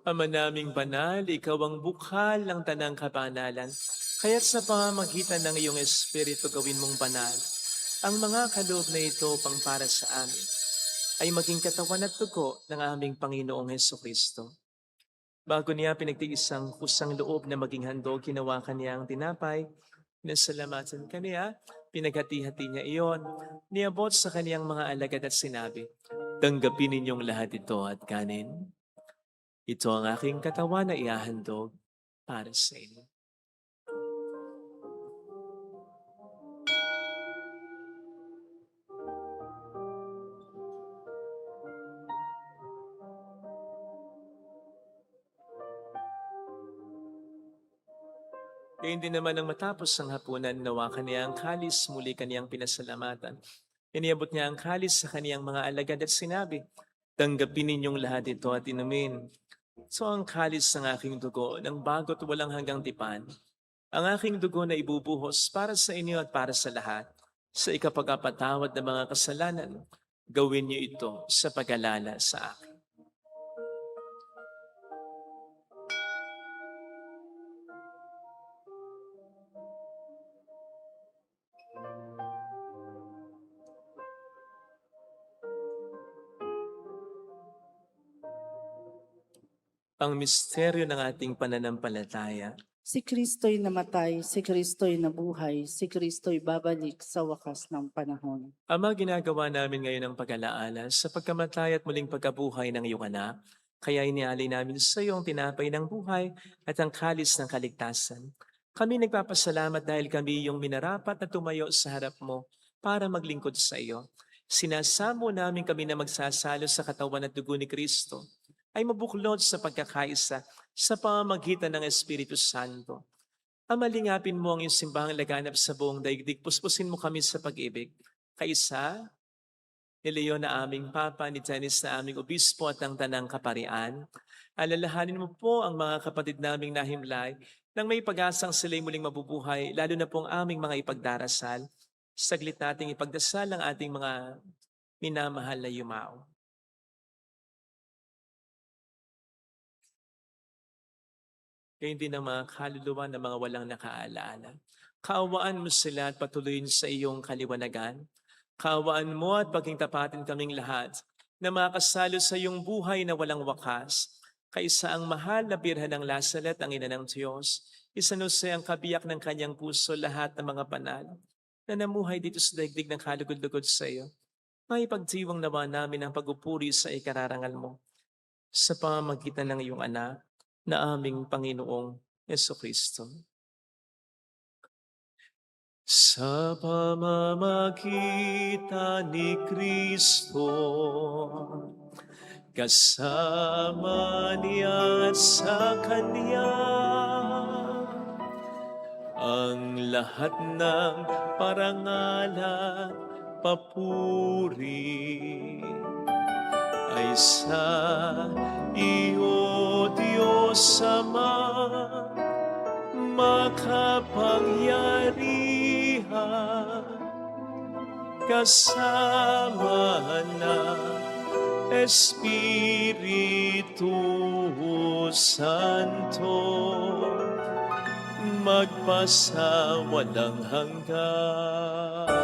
Ama naming banal, ikaw ang bukhal ng tanang kabanalan. Kaya't sa pamamagitan ng iyong Espiritu gawin mong banal. Ang mga kaloob na ito pang para sa amin ay maging katawan at dugo ng aming Panginoong Hesukristo. Bago niya pinagtiis ang kusang loob na maging handog, ginawa kaniya ang tinapay, pinasalamatan kaniya, pinaghati-hati niya iyon, niabot sa kaniyang mga alagad at sinabi, "Tanggapin ninyong lahat ito at kanin. Ito ang aking katawan na ihahandog para sa inyo." Gayun din naman nang matapos ang hapunan, nawakan niya ang kalis, muli kaniyang pinasalamatan. Iniabot niya ang kalis sa kaniyang mga alagad at sinabi, "Tanggapin ninyong lahat ito at inumin. So ang kalis ng aking dugo ng bago't walang hanggang tipan, ang aking dugo na ibubuhos para sa inyo at para sa lahat, sa ikapagpatawad ng mga kasalanan, gawin niyo ito sa pag-alala sa akin." Ang misteryo ng ating pananampalataya. Si Kristo'y namatay, si Kristo'y nabuhay, si Kristo'y babalik sa wakas ng panahon. Ama, ginagawa namin ngayon ang pag-alaala sa pagkamatay at muling pagkabuhay ng iyong anak. Kaya inialay namin sa iyo ang tinapay ng buhay at ang kalis ng kaligtasan. Kami nagpapasalamat dahil kami iyong minarapat na tumayo sa harap mo para maglingkod sa iyo. Sinasamo namin kami na magsasalo sa katawan at dugo ni Kristo ay mabuklod sa pagkakaisa sa pamamagitan ng Espiritu Santo. Ama, lingapin mo ang iyong simbahang laganap sa buong daigdig. Puspusin mo kami sa pag-ibig. Kaisa, ni Leon na aming Papa, ni Dennis na aming Obispo at ng Tanang Kaparian. Alalahanin mo po ang mga kapatid naming nahimlay nang may pag-asang sila'y muling mabubuhay, lalo na pong aming mga ipagdarasal. Saglit nating ipagdasal ang ating mga minamahal na yumao. Gayun din ang mga kaluluwa ng mga walang nakaalaala. Kaawaan mo sila at patuloyin sa iyong kaliwanagan. Kaawaan mo at paging tapatin kaming lahat na makasalo sa iyong buhay na walang wakas. Kaisa ang mahal na Birhen ng Lazaret, ang ina ng Diyos, isanuse ang kabiyak ng kanyang puso lahat ng mga banal na namuhay dito sa daigdig ng kalugod-lugod sa iyo. May pagdiwang nawa namin ang pagupuri sa ikararangal mo sa pamamagitan ng iyong anak na aming Panginoong Jesucristo. Sa pamamagitan ni Kristo, kasama niya at sa Kanya, ang lahat ng parangal at papuri ay sa iyo, Diyos Ama, makapangyarihan, kasama ng Espiritu Santo, magpasawalang hanggan.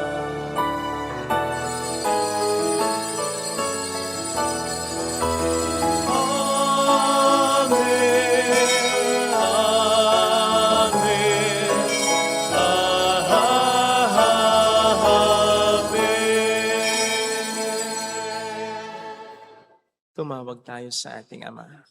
Tumawag tayo sa ating Ama.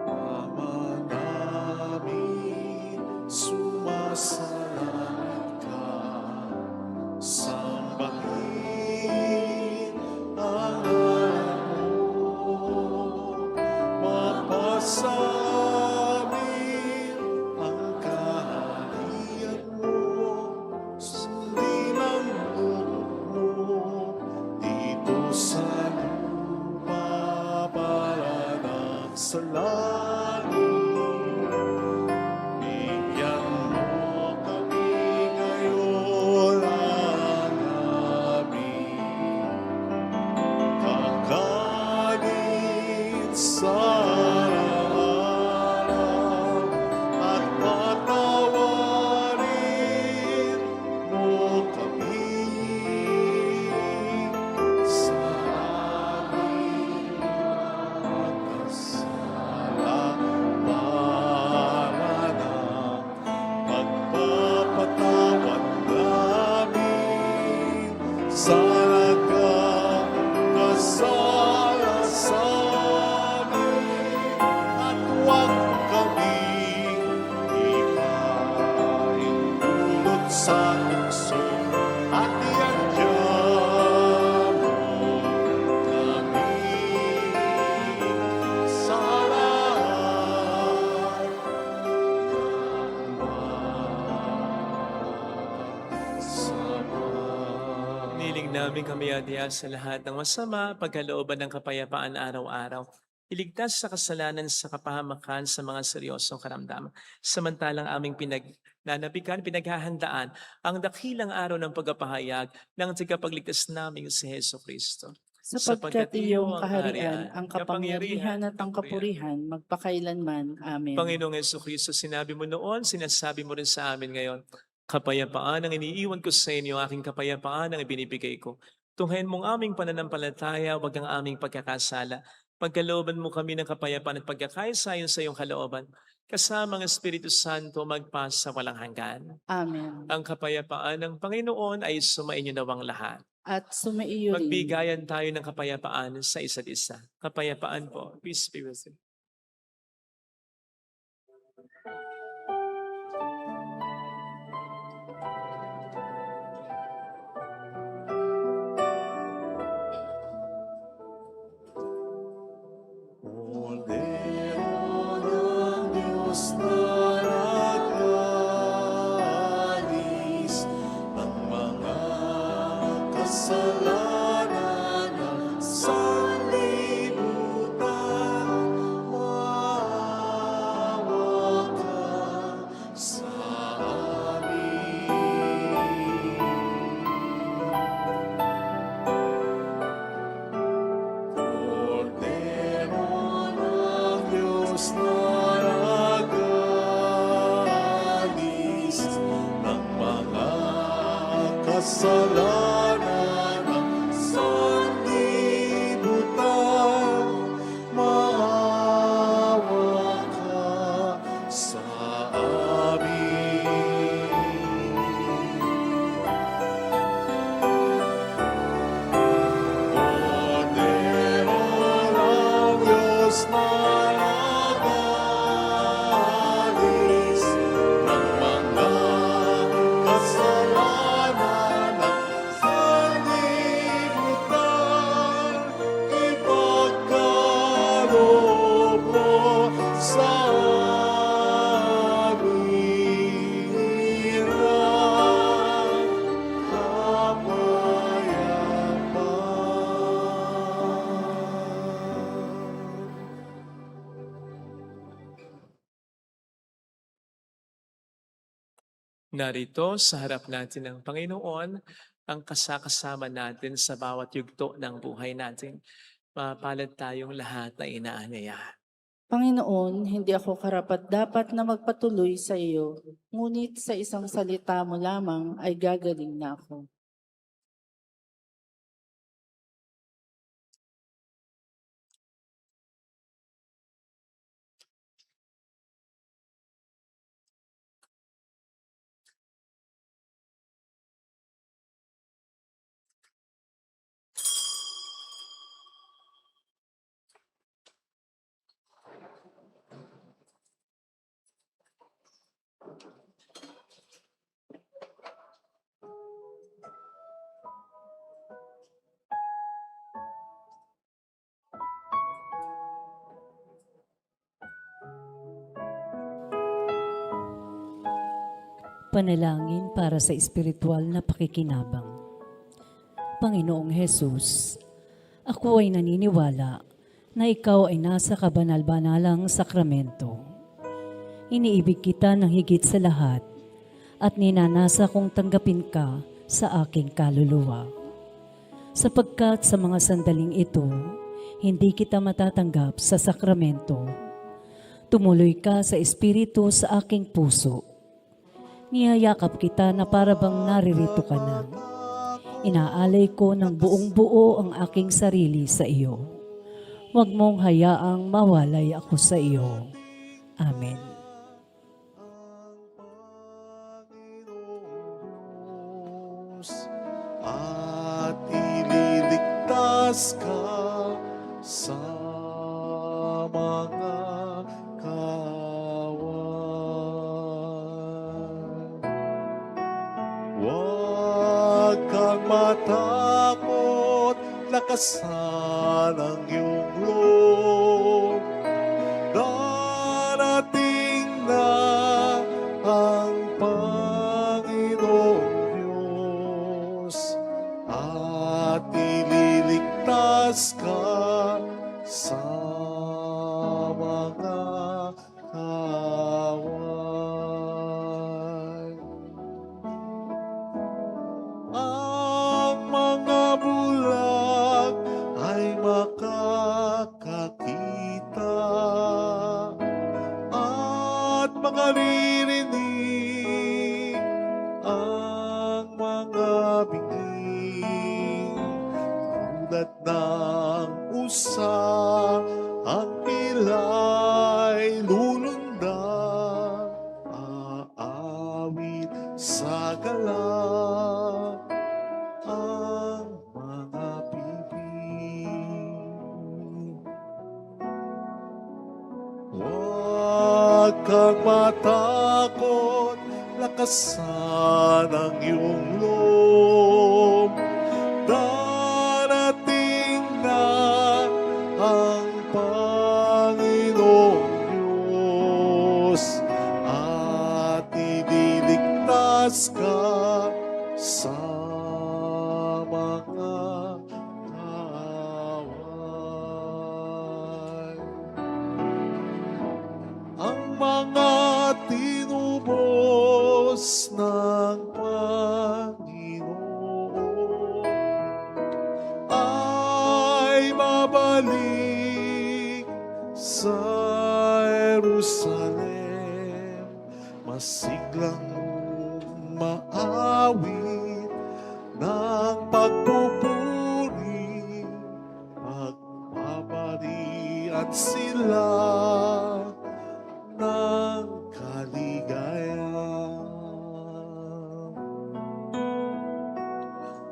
Ama namin, sumasalangit ka, sambahin ang ngalan mo, mapasamin ang kaharian mo, sundin ang loob mo, dito sa lupa para sa langit. Bigyan mo sa nagkakasala sa amin, at huwag kaming ipaintulot sa tukso, at iadya mo kami sa lahat ng masama. Niling namin kami adya sa lahat ng masama, pagkalooban ng kapayapaan araw-araw. Iligtas sa kasalanan sa kapahamakan sa mga seryosong karamdaman. Samantalang aming pinagnanabikan, pinaghahandaan ang dakilang araw ng pagpapahayag ng tagapagligtas namin si Heso Kristo. Sapagkat iyong kaharian, ang kapangyarihan at ang kapurihan, magpakailanman. Amen. Panginoong Heso Kristo, sinabi mo noon, sinasabi mo rin sa amin ngayon, kapayapaan ang iniiwan ko sa inyo, aking kapayapaan ang ibinibigay ko. Tunghayin mong aming pananampalataya, wag ang aming pagkakasala. Pagkalooban mo kami ng kapayapaan at pagkakaisa sa iyong kalooban. Kasama ang Espiritu Santo magpasa walang hanggan. Amen. Ang kapayapaan ng Panginoon ay sumainyo nawang lahat. At sumaiyo rin. Magbigayan tayo ng kapayapaan sa isa't isa. Kapayapaan po. Peace be with you. Kordero ng Diyos na nag-alis ng mga kasalanan ng sanlibutan, maawa ka sa amin. Kordero ng Diyos na nag-alis ng mga kasalanan ng sanlibutan, maawa ka sa amin. Kordero ng Diyos na nag-alis ng mga kasalanan ng sanlibutan, ipagkaloob mo sa amin ang kapayapaan. Narito sa harap natin ng Panginoon ang kasakasama natin sa bawat yugto ng buhay natin. Mapalad tayong lahat na inaanyayahan. Panginoon, hindi ako karapat-dapat na magpatuloy sa iyo, ngunit sa isang salita mo lamang ay gagaling na ako. Panalangin para sa espiritual na pakikinabang. Panginoong Hesus, ako ay naniniwala na ikaw ay nasa kabanal-banalang sakramento. Iniibig kita ng higit sa lahat at ninanasa kong tanggapin ka sa aking kaluluwa. Sapagkat sa mga sandaling ito, hindi kita matatanggap sa sakramento. Tumuloy ka sa espiritu sa aking puso. Niyayakap kita na para bang naririto ka na. Inaalay ko ng buong buo ang aking sarili sa iyo. Huwag mong hayaang mawalay ako sa iyo. Amen. At Ligtas ka sa mga kawan. Huwag kang matakot, lakasan ang iyong loob. Darating na ang Panginoong Diyos at ililigtas ka sa mga kawan. Ang mga bulag ay makakakita at makaririnig ang mga binging. Tulad ng usa, ang pilay lulundag, aawit sa galak ang mga bibig. Huwag kang matakot, lakasan ang iyong loob. Darating na ang Panginoong Diyos at ililigtas ka sa mga kawan. Ang mga tinubos ng Panginoon ay babalik sa Jerusalem. Masiglang maawit ng pagpupuri, magpaparian sila ng kaligayahan.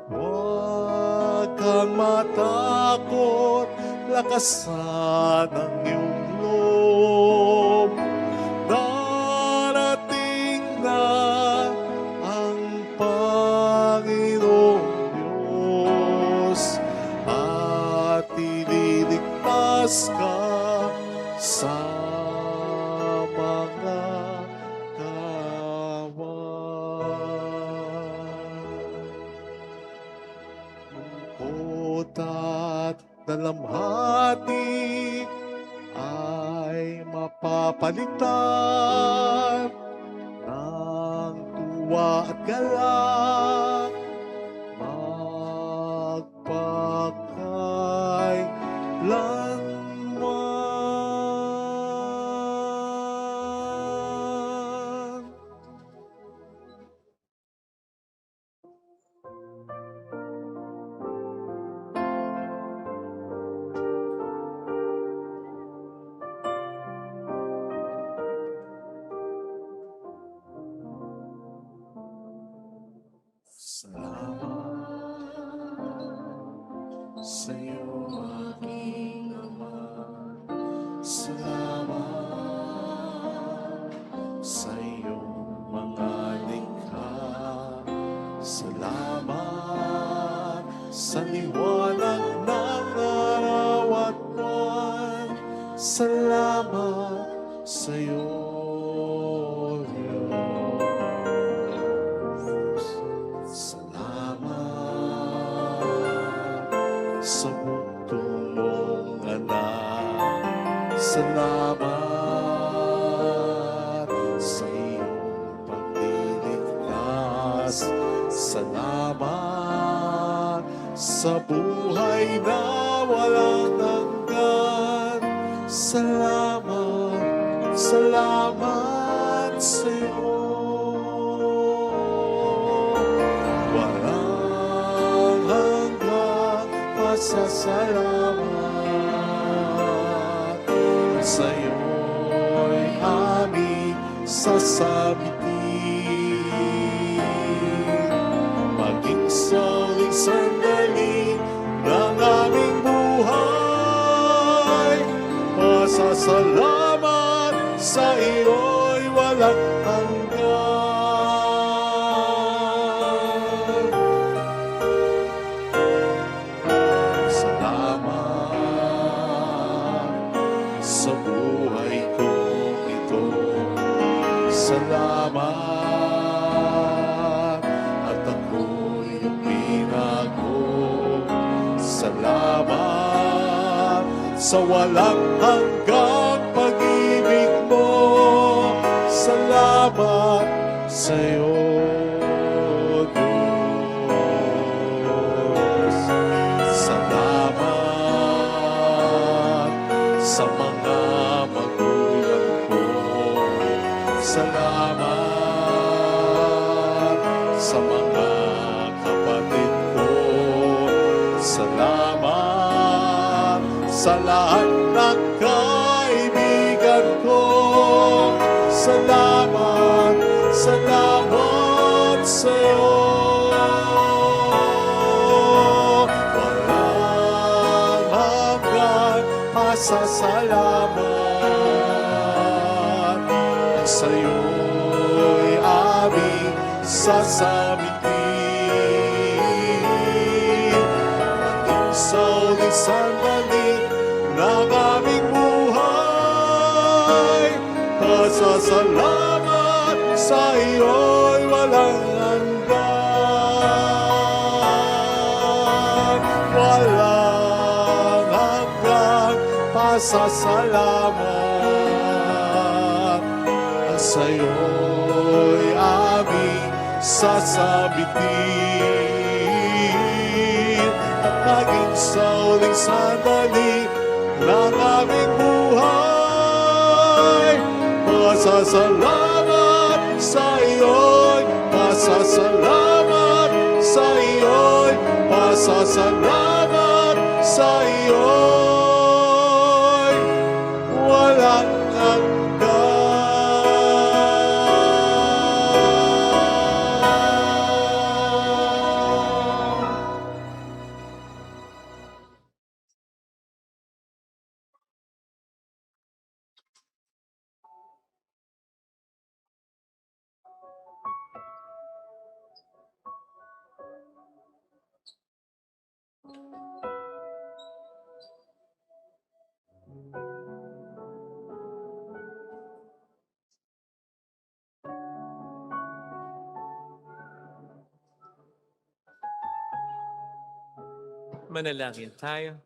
Huwag kang matakot, lakasan ang iyong loob. Darating na ang Panginoong Diyos at ililigtas ka sa mga kawan. Lungkot at dalamhati ay mapapalitan ng tuwa at galak. Magpakailanman. Salamat sa iyo, aking Ama. Salamat sa iyong mga likha. Salamat sa liwanag ng araw at buwan. Salamat sa iyo, Diyos. Salamat sa bugtong mong anak. Salamat sa iyong pagliligtas. Salamat sa buhay na walang hanggan. Salamat, salamat sa iyo. Walang hanggang pasasalamat sa iyo'y aming sasabitin. Maging sa uling sandali ng aming Pasasalamat sa iyo'y walang hanggan. Salamat sa buhay ko ito. Salamat at ako'y iyong binago. Salamat sa walang hanggang pag-ibig mo. Salamat sa iyo, Diyos. Salamat sa mga magulang ko. Salamat sa mga kapatid ko. Salamat sa lahat ng kaibigan ko. Salamat, salamat sa iyo. Walang hanggan pasasalamat. At sa iyo'y aming sasabitin. At sa uling sandali ng aming buhay, pasasalamat sa iyo'y walang hanggan. Walang hanggan pasasalamat. At sa iyo'y aming sasabitin. At maging sa uling sandali ng aming buhay, pasasalamat sa iyo'y, pasasalamat sa iyo'y, pasasalamat sa iyo'y walang hanggan. Manalangin tayo.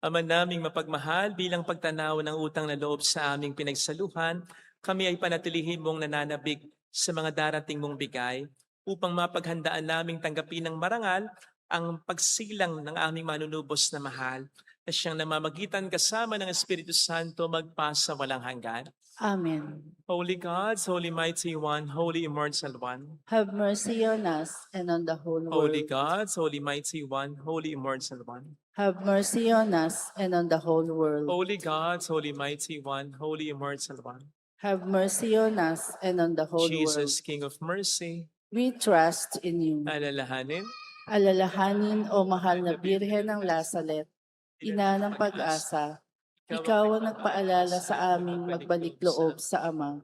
Ama naming mapagmahal, bilang pagtanaw ng utang na loob sa aming pinagsaluhan, kami ay panatilihin mong nananabik sa mga darating mong bigay upang mapaghandaan naming tanggapin ng marangal ang pagsilang ng aming manunubos na mahal na siyang namamagitan kasama ng Espiritu Santo magpasa walang hanggan. Amen. Holy God, Holy Mighty One, Holy Immortal One. Have mercy on us and on the whole Holy world. God, Holy Mighty One, Holy Immortal One. Have mercy on us and on the whole world. Holy God, Holy Mighty One, Holy Immortal One. Have mercy on us and on the whole world. Jesus, King of Mercy, We trust in you. alalahanin, Alalahanin, O mahal na Birhen ng Lazaret, ina ng pag-asa, ikaw ang nagpaalala sa aming magbalik loob sa Ama.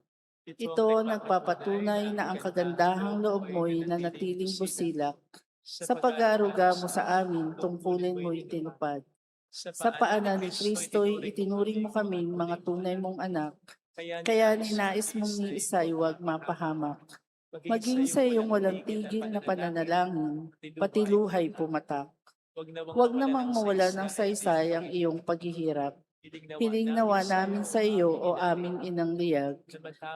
Ito ang nagpapatunay na ang kagandahang loob mo'y nanatiling busilak. Sa pag-aaruga mo sa amin, tungkulin mo'y tinupad. Sa paanan ni Kristo'y itinuring mo kaming mga tunay mong anak, kaya ninais mong ni isa'y huwag mapahamak. Maging sa iyong walang tigil na pananalangin, pati luhay pumatak. Huwag namang mawala ng saysay ang iyong paghihirap. Hiling nawa namin sa iyo, o aming inang liyag,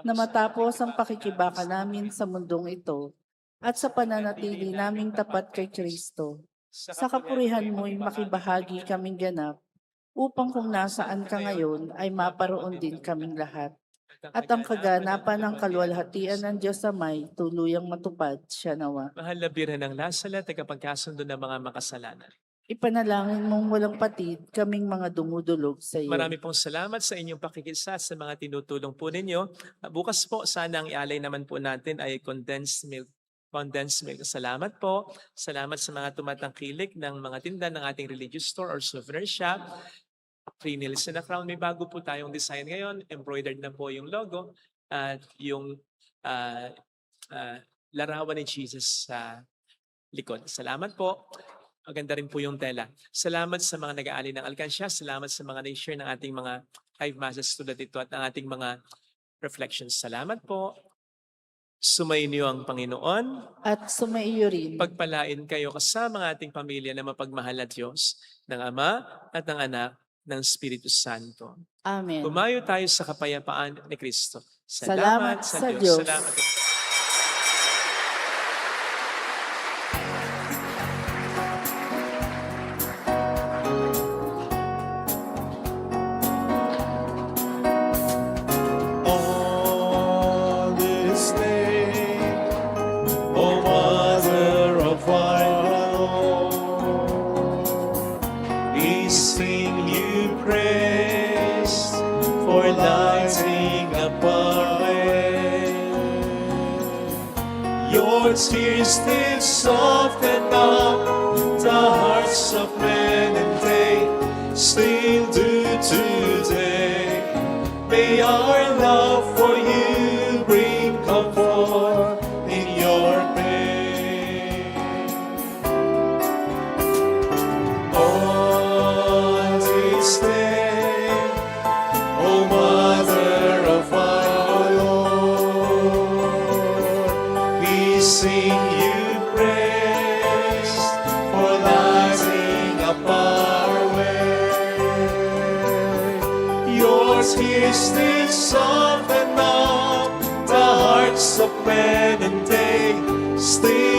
na matapos ang pakikibaka namin sa mundong ito, at sa pananatili naming tapat kay Kristo. Sa kapurihan mo'y makibahagi kaming ganap, upang kung nasaan ka ngayon ay maparoon din kaming lahat. At ang kaganapan ng kaluwalhatian ng Diyos Amay tuluyang matupad siya nawa. mahal na Birhen ng Lazaret, tagapagkasundo ng mga makasalanan. Ipanalangin mong walang patid kaming mga dumudulog sa iyo. Marami pong salamat sa inyong pakikisa sa mga tinutulong po ninyo. Bukas po, sana ang ialay naman po natin ay condensed milk. Salamat po. Salamat sa mga tumatangkilik ng mga tinda ng ating religious store or souvenir shop. Free Nails and a Crown. May bago po tayong design ngayon. Embroidered na po yung logo at yung ah, larawan ni Jesus sa likod. Salamat po. Maganda rin po yung tela. Salamat sa mga nag-aali ng alkansya. Salamat sa mga na-share ng ating mga 5 masses tulad ito at ng ating mga reflections. Salamat po. Sumainyo ang Panginoon. At sumaiyo rin. Pagpalain kayo kasama ng ating pamilya na mapagmahal na Diyos, ng Ama at ng Anak, ng Espiritu Santo. Amen. Pumayo tayo sa kapayapaan ni Kristo. Salamat sa Diyos. Salamat. On this day, O Mother of our Lord, we sing you praise for lighting up our way. Your tears did soften up the hearts of men and they still do today. May our love for you bring comfort in your pain. On this day, O Mother of our Lord, we sing you praise for lighting up our way. Your tears did soften up the hearts of men and they still